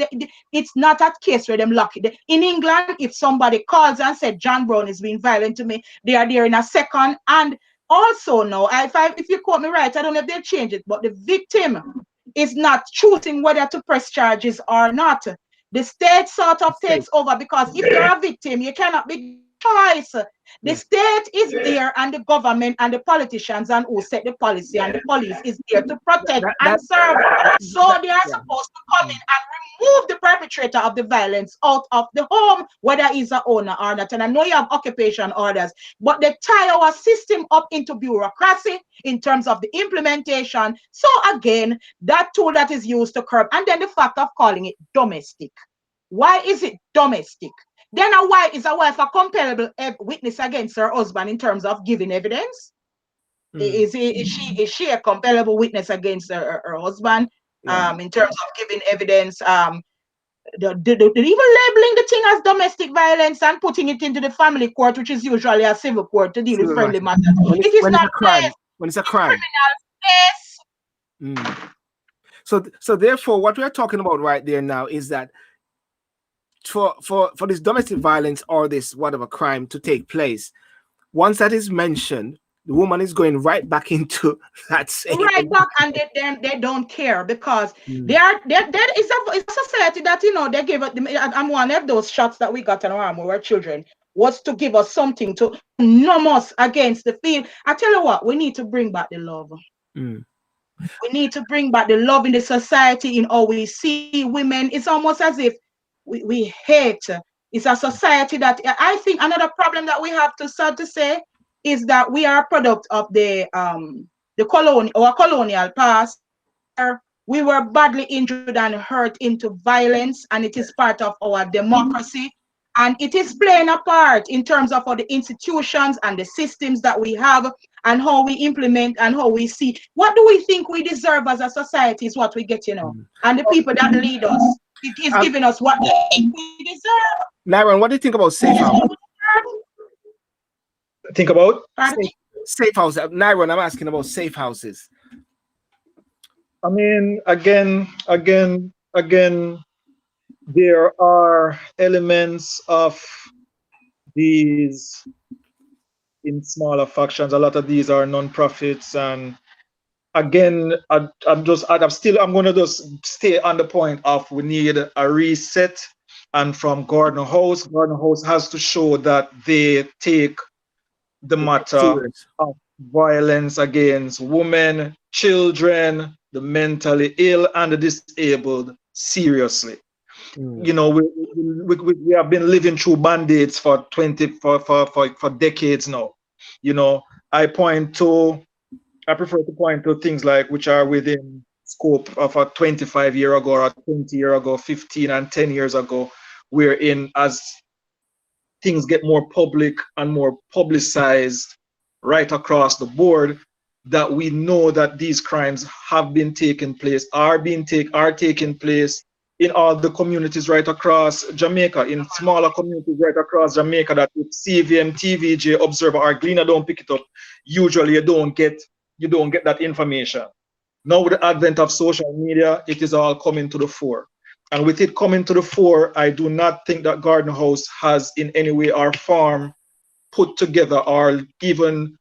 it's not a case where them lucky. In England, if somebody calls and said John Brown is being violent to me, they are there in a second. And also now, if you quote me right, I don't know if they change it, but the victim is not choosing whether to press charges or not. The state sort of takes over, because if you're a victim, you cannot be choice. The state is there, and the government and the politicians and who set the policy and the police is there to protect and serve. So they are supposed to come in and remove the perpetrator of the violence out of the home, whether he's a owner or not. And I know you have occupation orders, but they tie our system up into bureaucracy in terms of the implementation. So again, that tool that is used to curb, and then the fact of calling it domestic. Why is it domestic? Then a wife is a wife a compellable witness against her husband in terms of giving evidence? Is she a compellable witness against her husband in terms of giving evidence? Even labeling the thing as domestic violence and putting it into the family court, which is usually a civil court to deal with friendly matters. It is not crime. When it's a crime. Criminal case. So therefore, what we are talking about right there now is that for this domestic violence or this whatever crime to take place, once that is mentioned, the woman is going right back into that same back, and they don't care because there is a society that they give us. And one of those shots that we got in our arm when we were children was to give us something to numb us against the feel. I tell you what, we need to bring back the love. We need to bring back the love in the society, in how we see women. It's almost as if we hate. It's a society that I think another problem that we have to start to say is that we are a product of the colonial past. We were badly injured and hurt into violence, and it is part of our democracy. And it is playing a part in terms of all the institutions and the systems that we have and how we implement and how we see. What do we think we deserve as a society is what we get, And the people that lead us, it is giving us what they think we deserve. NYRON, what do you think about safe house? Think about safe house. NYRON, I'm asking about safe houses. I mean, again, there are elements of these in smaller factions. A lot of these are non-profits, and again, I'm going to just stay on the point of we need a reset. And from Gordon House has to show that they take the matter of violence against women, children, the mentally ill, and the disabled seriously. We have been living through band-aids for decades now. I prefer to point to things like which are within scope of a 25 year ago or a 20 year ago, 15 and 10 years ago, wherein as things get more public and more publicized right across the board, that we know that these crimes have been taking place, are taking place in all the communities right across Jamaica, in smaller communities right across Jamaica, that if CVM, TVJ, Observer, or Gleaner don't pick it up, usually you don't get that information. Now with the advent of social media, it is all coming to the fore. And with it coming to the fore, I do not think that Garden House has in any way or form put together or even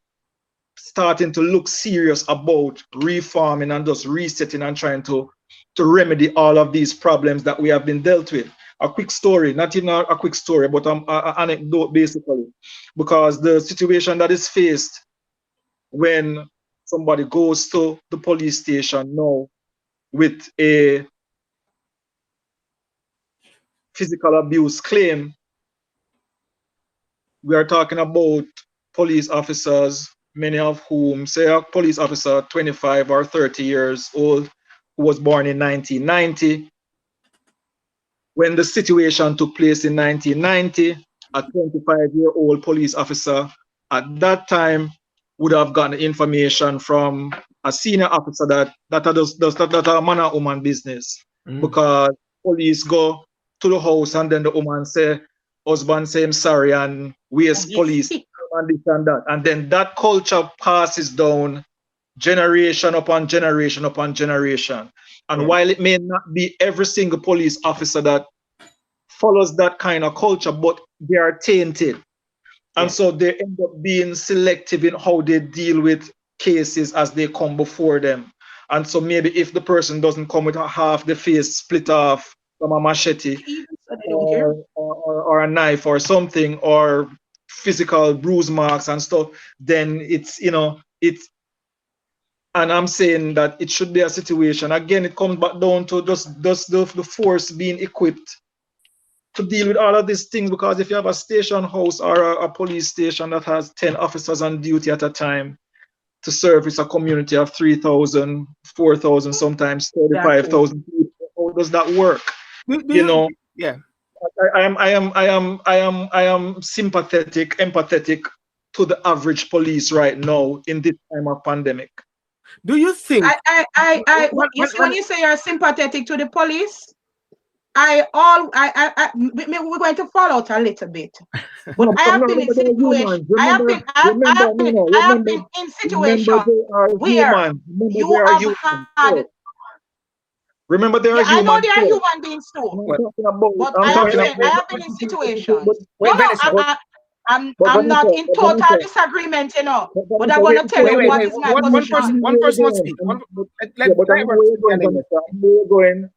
starting to look serious about reforming and just resetting and trying to remedy all of these problems that we have been dealt with. A quick story, not even a quick story, but an anecdote basically, because the situation that is faced when somebody goes to the police station now with a physical abuse claim, we are talking about police officers, many of whom say a police officer 25 or 30 years old who was born in 1990. When the situation took place in 1990, a 25-year-old police officer at that time would have gotten information from a senior officer that a man or woman business, because police go to the house and then the woman say, husband say I'm sorry, and where's police and this and that. And then that culture passes down generation upon generation upon generation. And while it may not be every single police officer that follows that kind of culture, but they are tainted. And so they end up being selective in how they deal with cases as they come before them. And so maybe if the person doesn't come with half the face split off from a machete or a knife or something, or physical bruise marks and stuff, then it's, you know, it's, and I'm saying that it should be a situation. Again, it comes back down to just the force being equipped to deal with all of these things, because if you have a station house or a police station that has 10 officers on duty at a time to service a community of 3,000, 4,000, sometimes 35,000 people, how does that work? You know, yeah. I am sympathetic, empathetic to the average police right now in this time of pandemic. Do you think when you say you're sympathetic to the police, we're going to fall out a little bit. But I have been in situations. I have been in situations where you have had. Remember, there are I humans. know there are human beings too. But I have been in situations. I'm not in total disagreement, you know. But I'm going to tell you what is my position. One person must speak.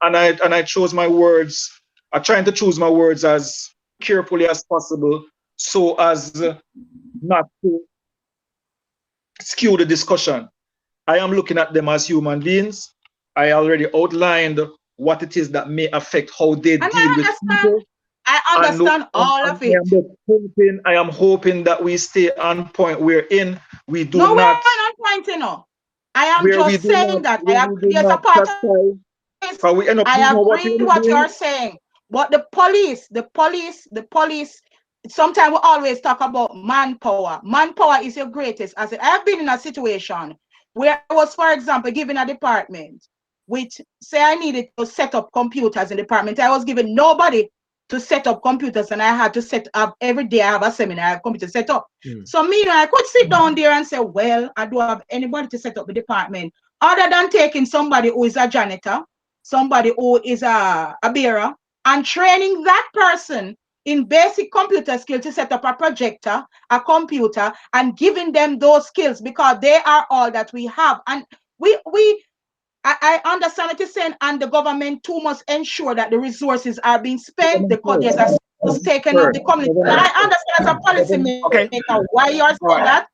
And I chose my words. I'm trying to choose my words as carefully as possible, so as not to skew the discussion. I am looking at them as human beings. I already outlined what it is that may affect how they deal with people. I understand all of it. I am hoping that we stay on point we're in. We do not. No, we're on point, you know. I am just saying that there's a part of this. I agree with what you're saying. But the police, sometimes we always talk about manpower. Manpower is your greatest asset. I have been in a situation where I was, for example, given a department, which say I needed to set up computers in the department. I was given nobody to set up computers, and I had to set up every day. I have a seminar, I have computer set up. So me, I could sit down there and say, well, I don't have anybody to set up the department other than taking somebody who is a janitor, somebody who is a bearer, and training that person in basic computer skills to set up a projector, a computer, and giving them those skills, because they are all that we have. And I understand what you're saying, and the government too must ensure that the resources are being spent, the budgets are taken of the community. And I understand as a policy maker why you're saying that.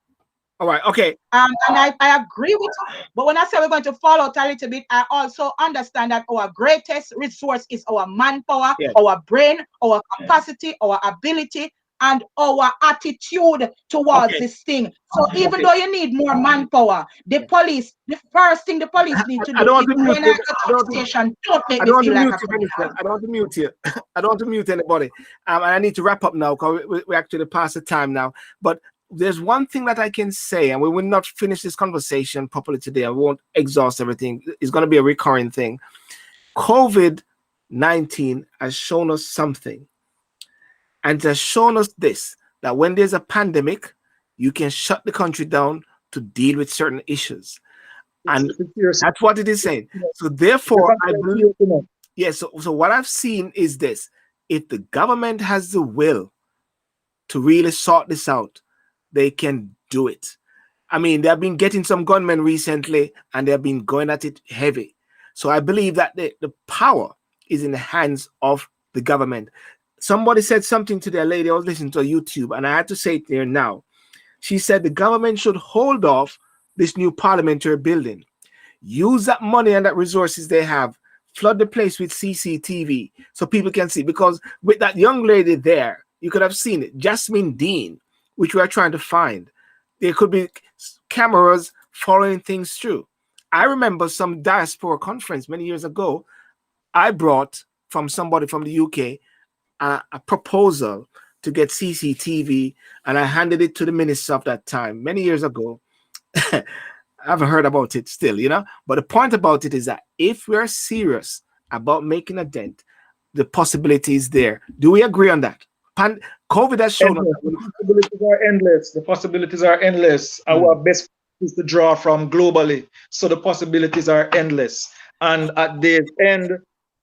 All right, okay. And I agree with you. But when I say we're going to fall out a little bit, I also understand that our greatest resource is our manpower, our brain, our capacity, our ability, and our attitude towards this thing. So even though you need more manpower, the police, the first thing the police need to do, I don't want to mute you. I don't want to mute you. I don't want to mute anybody. And I need to wrap up now, because we actually past the time now. But there's one thing that I can say, and we will not finish this conversation properly today. I won't exhaust everything. It's going to be a recurring thing. COVID-19 has shown us something. And it has shown us this, that when there's a pandemic, you can shut the country down to deal with certain issues. And that's what it is saying. So therefore, I believe, so what I've seen is this. If the government has the will to really sort this out, they can do it. I mean, they've been getting some gunmen recently, and they've been going at it heavy. So I believe that the power is in the hands of the government. Somebody said something to their lady. I was listening to YouTube, and I had to say it there now. She said the government should hold off this new parliamentary building. Use that money and that resources they have. Flood the place with CCTV so people can see. Because with that young lady there, you could have seen it, Jasmine Dean, which we are trying to find. There could be cameras following things through. I remember some diaspora conference many years ago. I brought from somebody from the UK a proposal to get CCTV, and I handed it to the minister of that time many years ago. I haven't heard about it still, you know. But the point about it is that if we're serious about making a dent, the possibility is there. Do we agree on that? COVID has shown us that the possibilities are endless. The possibilities are endless. Our best is to draw from globally, so the possibilities are endless. And at the end,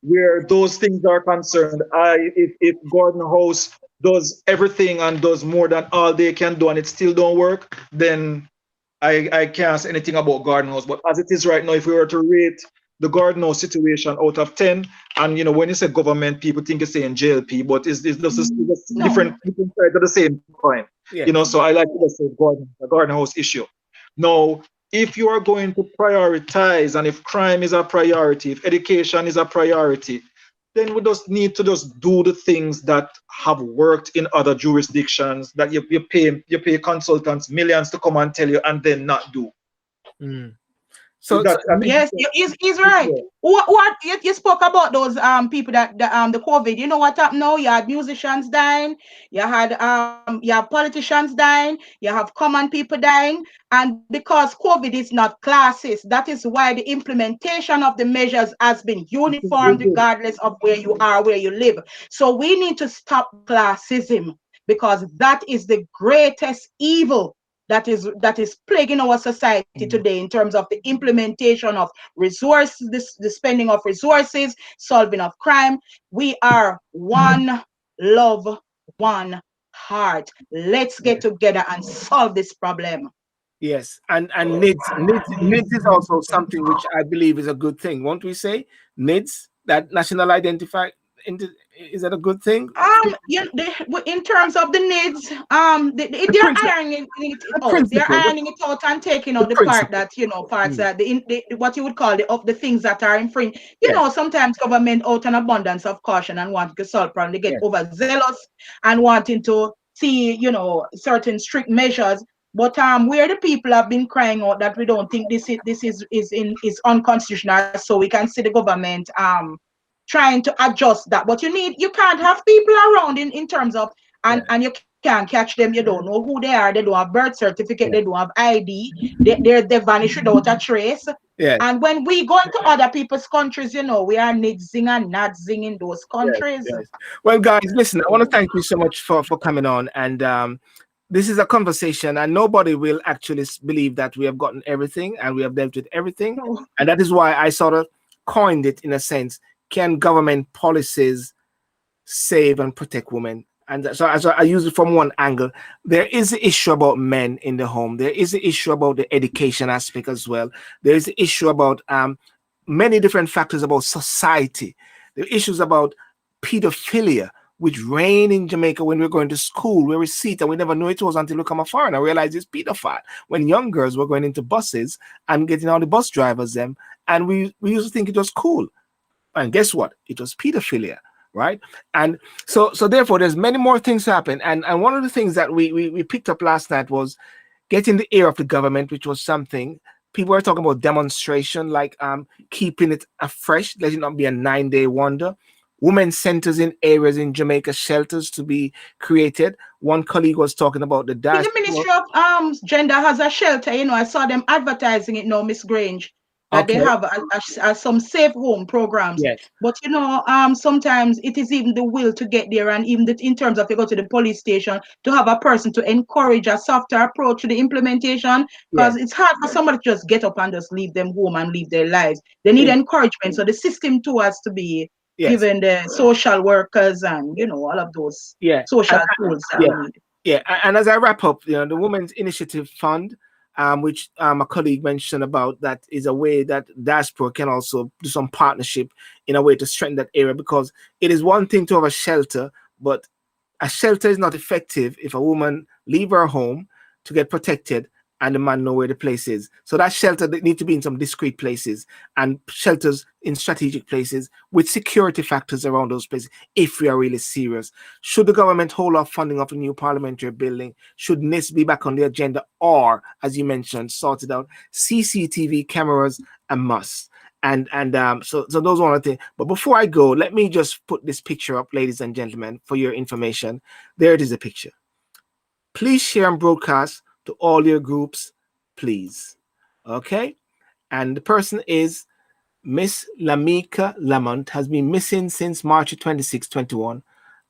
where those things are concerned, if Gordon House does everything and does more than all they can do and it still don't work, then I can't say anything about Gordon House. But as it is right now, if we were to rate the Gordon House situation out of 10, and you know, when you say government, people think you're saying JLP, but it's just different sides of the same coin. Yes. You know, so I like to say the garden house issue. Now, if you are going to prioritize, and if crime is a priority, if education is a priority, then we just need to just do the things that have worked in other jurisdictions that you pay consultants millions to come and tell you and then not do. Mm. So I think Yes, he's right. What you spoke about those people that the COVID. You know what happened now? You had musicians dying, you have politicians dying, you have common people dying, and because COVID is not classes, that is why the implementation of the measures has been uniform regardless of where you are, where you live. So we need to stop classism because that is the greatest evil that is plaguing our society today in terms of the implementation of resources, the spending of resources, solving of crime. We are one love, one heart. Let's get together and solve this problem. yes, and needs is also something which I believe is a good thing. Won't we say needs that national identify? Is that a good thing? In terms of the needs, The they're principle. ironing it The out. They're principle. ironing it out and taking The out the part principle. that parts Mm. that what you would call the things that are infringed. Yes. Sometimes government out an abundance of caution and want to solve problem, they get Yes. overzealous and wanting to see certain strict measures. But where the people have been crying out that we don't think this is unconstitutional, so we can see the government trying to adjust that. But you can't have people around in terms of Yeah. and you can't catch them. You don't know who they are. They don't have birth certificate. They Yeah. don't have ID. They vanish without a trace. Yes. And when we go into other people's countries, we are nidzing and nadzing in those Yes. countries. Yes. Well, guys, listen. I want to thank you so much for coming on, and this is a conversation, and nobody will actually believe that we have gotten everything and we have dealt with everything, So, and that is why I sort of coined it in a sense. Can government policies save and protect women? And so I use it from one angle. There is the issue about men in the home. There is the issue about the education aspect as well. There is the issue about many different factors about society. There are issues about pedophilia, which reign in Jamaica when we're going to school, where we see it and we never knew it was until we come afar and I realized it's pedophile. When young girls were going into buses and getting all the bus drivers them, and we used to think it was cool. And guess what? It was pedophilia, right? And so therefore there's many more things happen. And one of the things that we picked up last night was getting the ear of the government, which was something people were talking about demonstration, like keeping it afresh, let it not be a 9-day wonder. Women's centers in areas in Jamaica, shelters to be created. One colleague was talking about the I think dash. the Ministry of Gender has a shelter. I saw them advertising it now, Miss Grange, that they Okay. have some safe home programs. Yes. But sometimes it is even the will to get there, and even in terms of you go to the police station to have a person to encourage a softer approach to the implementation, because Yes. it's hard for somebody to just get up and just leave them home and live their lives. They need Yes. encouragement. So the system too has to be Yes. given the social workers and all of those Yeah. social tools that Yeah. we need. Yeah, and as I wrap up, the Women's Initiative Fund, which a colleague mentioned about, that is a way that diaspora can also do some partnership in a way to strengthen that area, because it is one thing to have a shelter, but a shelter is not effective if a woman leave her home to get protected and the man know where the place is. So that shelter need to be in some discreet places, and shelters in strategic places with security factors around those places if we are really serious. Should the government hold off funding of a new parliamentary building? Should NIS be back on the agenda? Or, as you mentioned, sorted out, CCTV cameras a must. And so those are one of the things. But before I go, let me just put this picture up, ladies and gentlemen, for your information. There it is, a picture. Please share and broadcast to all your groups, please. Okay? And the person is Miss Lamika Lamont, has been missing since March 26, 21.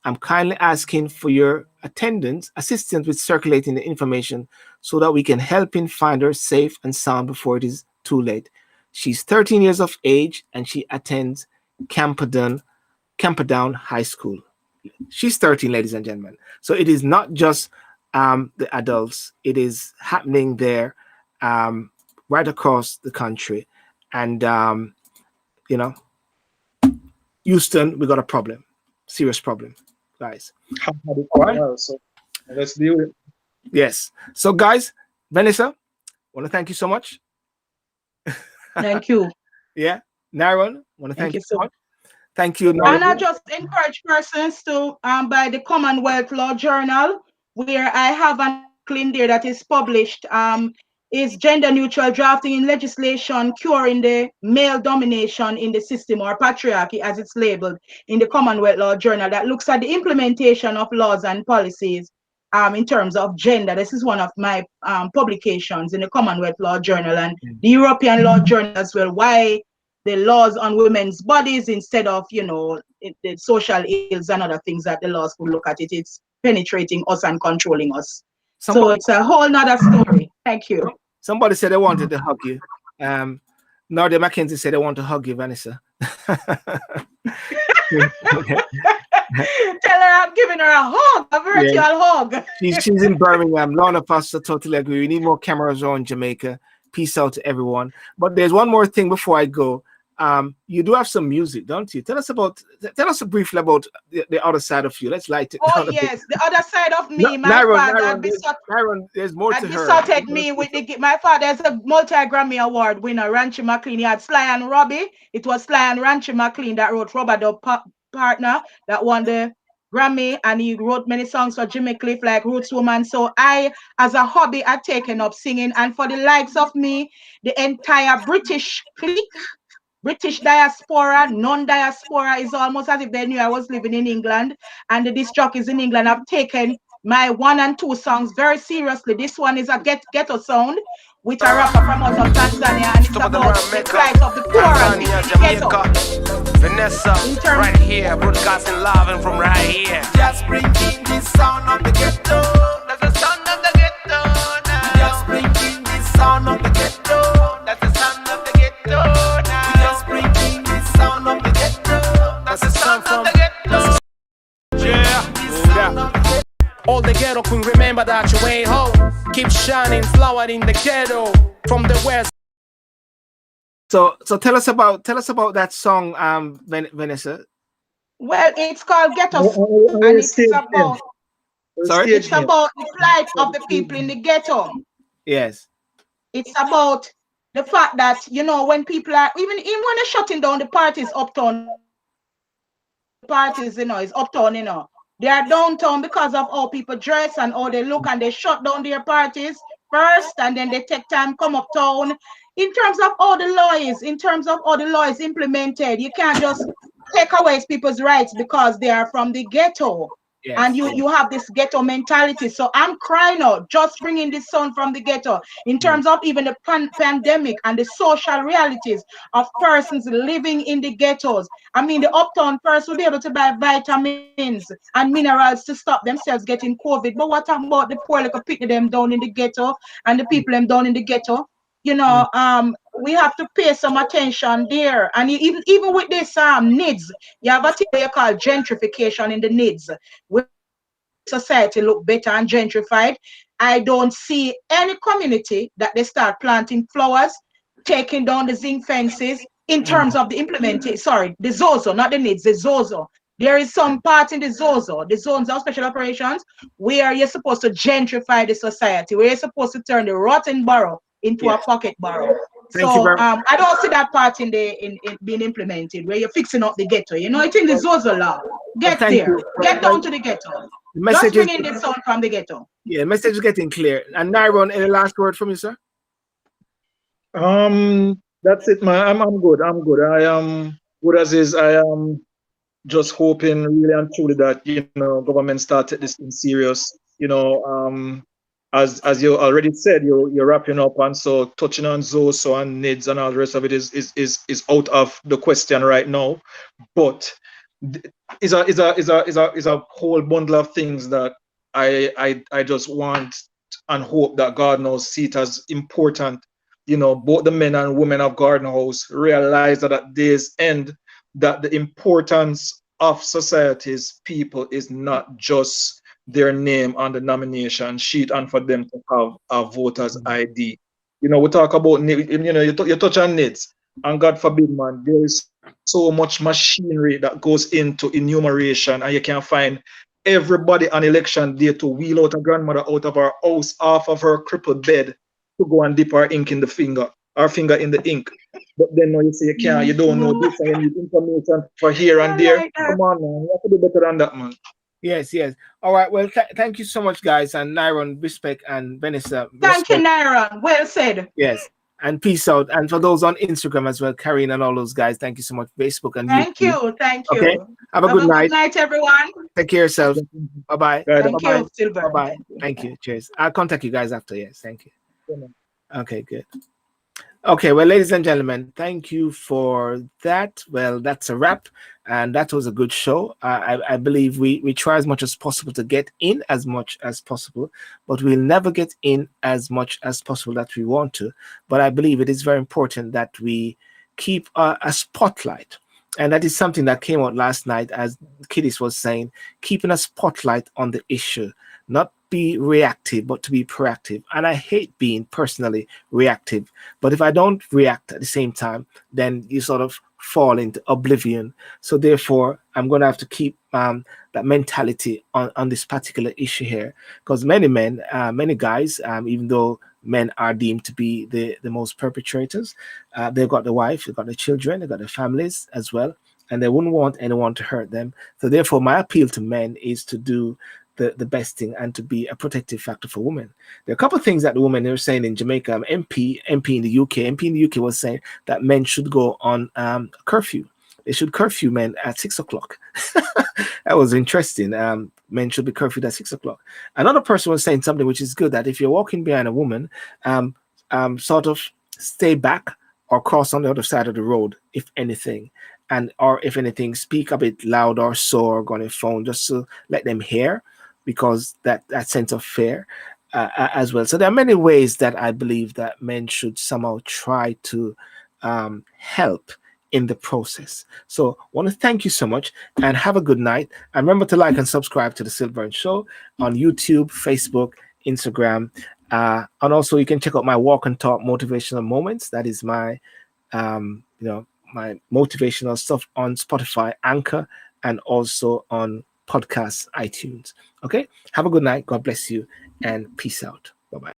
I'm kindly asking for your assistance with circulating the information so that we can help in find her safe and sound before it is too late. She's 13 years of age and she attends Camperdown High School. She's 13, ladies and gentlemen. So it is not just the adults, it is happening there right across the country. And Houston, we got a problem, serious problem, guys. I've had it All for a right. while, so let's deal with it. Yes. So, guys, VENESSA, want to thank you so much. Thank you. Yeah. NYRON, want to Thank thank you you so so much. Thank you, And I Nigel. just encourage persons to buy the Commonwealth Law Journal, where I have an article in there that is published. Is gender neutral drafting in legislation curing the male domination in the system, or patriarchy as it's labeled in the Commonwealth Law Journal, that looks at the implementation of laws and policies in terms of gender. This is one of my publications in the Commonwealth Law Journal and the European Law Journal as well. Why the laws on women's bodies instead of, the social ills and other things that the laws could look at it. It's penetrating us and controlling us. So Somebody, it's a whole nother story. Thank you. somebody said they wanted to hug you. Nardia Mackenzie said they want to hug you, VENESSA. Tell her I'm giving her a hug, a virtual hug. She's in Birmingham. Lorna Foster, totally agree. We need more cameras on Jamaica. Peace out to everyone. But there's one more thing before I go. You do have some music, don't you? Tell us briefly about the other side of you. Let's light it down. Oh yes, the other side of me. My NYRON, father there's more to her. besotted me with my father is a multi-Grammy Award winner, Ranchi McLean. He had Sly and Robbie. It was Sly and Ranchi McLean that wrote Rubber Dub Partner that won the Grammy, and he wrote many songs for Jimmy Cliff like Roots Woman. So I, as a hobby, had taken up singing, and for the likes of me, the entire British clique, British diaspora, non-diaspora, is almost as if they knew I was living in England, and the disc jockeys in England have taken my 1 and 2 songs very seriously. This one is a ghetto sound with a rapper from out of Tanzania, and it's about the plight of the poor and the ghetto. VENESSA, right here, broadcasting live and from right here. Just bringing the sound of the ghetto. That's the sound of the ghetto now. Just bringing the sound of the ghetto. That's the sound of the ghetto now. Just bringing the sound of the ghetto. That's the sound of the ghetto. Yeah. All the ghetto queen, remember that you ain't home. Keep shining, flower in the ghetto from the west. So tell us about that song, VENESSA. Well, it's called Ghetto, and it's about it's about the plight of the people in the ghetto. Yes. It's about the fact that, when people are even when they're shutting down the parties uptown, is uptown, they are downtown because of how people dress and how they look, and they shut down their parties first, and then they take time come uptown. In terms of all the laws implemented, you can't just take away people's rights because they are from the ghetto. Yes. And you have this ghetto mentality. So I'm crying out, just bringing this sound from the ghetto in terms of even the pandemic and the social realities of persons living in the ghettos. I mean, the uptown person will be able to buy vitamins and minerals to stop themselves getting COVID. But what about the poor little people them down in the ghetto and the people them down in the ghetto? We have to pay some attention there. And even with this needs, you have a thing you call gentrification in the needs. Where society look better and gentrified, I don't see any community that they start planting flowers, taking down the zinc fences in terms of the implementation. Sorry, the ZOZO, not the needs, the ZOZO. There is some part in the ZOZO, the zones of special operations, where you're supposed to gentrify the society, where you're supposed to turn the rotten borough into a pocket borough. So I don't see that part in being implemented, where you're fixing up the ghetto. It's in the ZOZO law. Get there. Get down to the ghetto. Just bringing this sound from the ghetto. Yeah, message is getting clear. And NYRON, any last word from you, sir? That's it, man. I'm good. I am good as is. I am just hoping really and truly that government started this thing serious. As you already said, you're wrapping up, and so touching on ZOZO and NIDS and all the rest of it is out of the question right now. But is a whole bundle of things that I just want and hope that God knows see it as important. Both the men and women of Garden House realize that at day's end, that the importance of society's people is not just their name on the nomination sheet and for them to have a voter's ID. We talk about, you touch on NIDS, and God forbid, man, there is so much machinery that goes into enumeration, and you can find everybody on election day to wheel out a grandmother out of her house, off of her crippled bed, to go and dip her ink in the finger, her finger in the ink. But then now you say you can't, you don't know this, and you need information for here and there. Come on, man, you have to do better than that, man. Yes, yes. All right. Well, thank you so much, guys. And NYRON, respect, and VENESSA. Thank you, NYRON. Well said. Yes. And peace out. And for those on Instagram as well, Karine and all those guys, thank you so much. Facebook and Thank YouTube. you. Thank you. Okay. Have a good night. Good night, everyone. Take care of yourselves. Bye-bye. Thank you, Silver. Bye-bye. Thank you. Cheers. I'll contact you guys after. Yes. Thank you. Okay, good. Okay, well, ladies and gentlemen, thank you for that. Well, that's a wrap, and that was a good show. I believe we try as much as possible to get in as much as possible, but we'll never get in as much as possible that we want to. But I believe it is very important that we keep a spotlight. And that is something that came out last night, as Kiddis was saying, keeping a spotlight on the issue, not be reactive, but to be proactive. And I hate being personally reactive. But if I don't react at the same time, then you sort of fall into oblivion. So therefore, I'm going to have to keep that mentality on this particular issue here. Because many men, many guys, even though men are deemed to be the most perpetrators, they've got the wife, they've got the children, they've got the families as well. And they wouldn't want anyone to hurt them. So therefore, my appeal to men is to do the best thing and to be a protective factor for women. There are a couple of things that the women are saying in Jamaica. MP in the UK was saying that men should go on curfew. They should curfew men at 6 o'clock. That was interesting. Men should be curfewed at 6 o'clock. Another person was saying something which is good, that if you're walking behind a woman, sort of stay back or cross on the other side of the road, if anything. And or if anything, speak a bit loud or so, or on your phone, just to let them hear, because that sense of fear as well. So there are many ways that I believe that men should somehow try to help in the process. So I want to thank you so much and have a good night. And remember to like and subscribe to the Silver Show on YouTube, Facebook, Instagram. And also you can check out my Walk and Talk motivational moments. That is my, my motivational stuff on Spotify, Anchor, and also on podcasts, iTunes. Okay, have a good night. God bless you, and peace out. Bye-bye.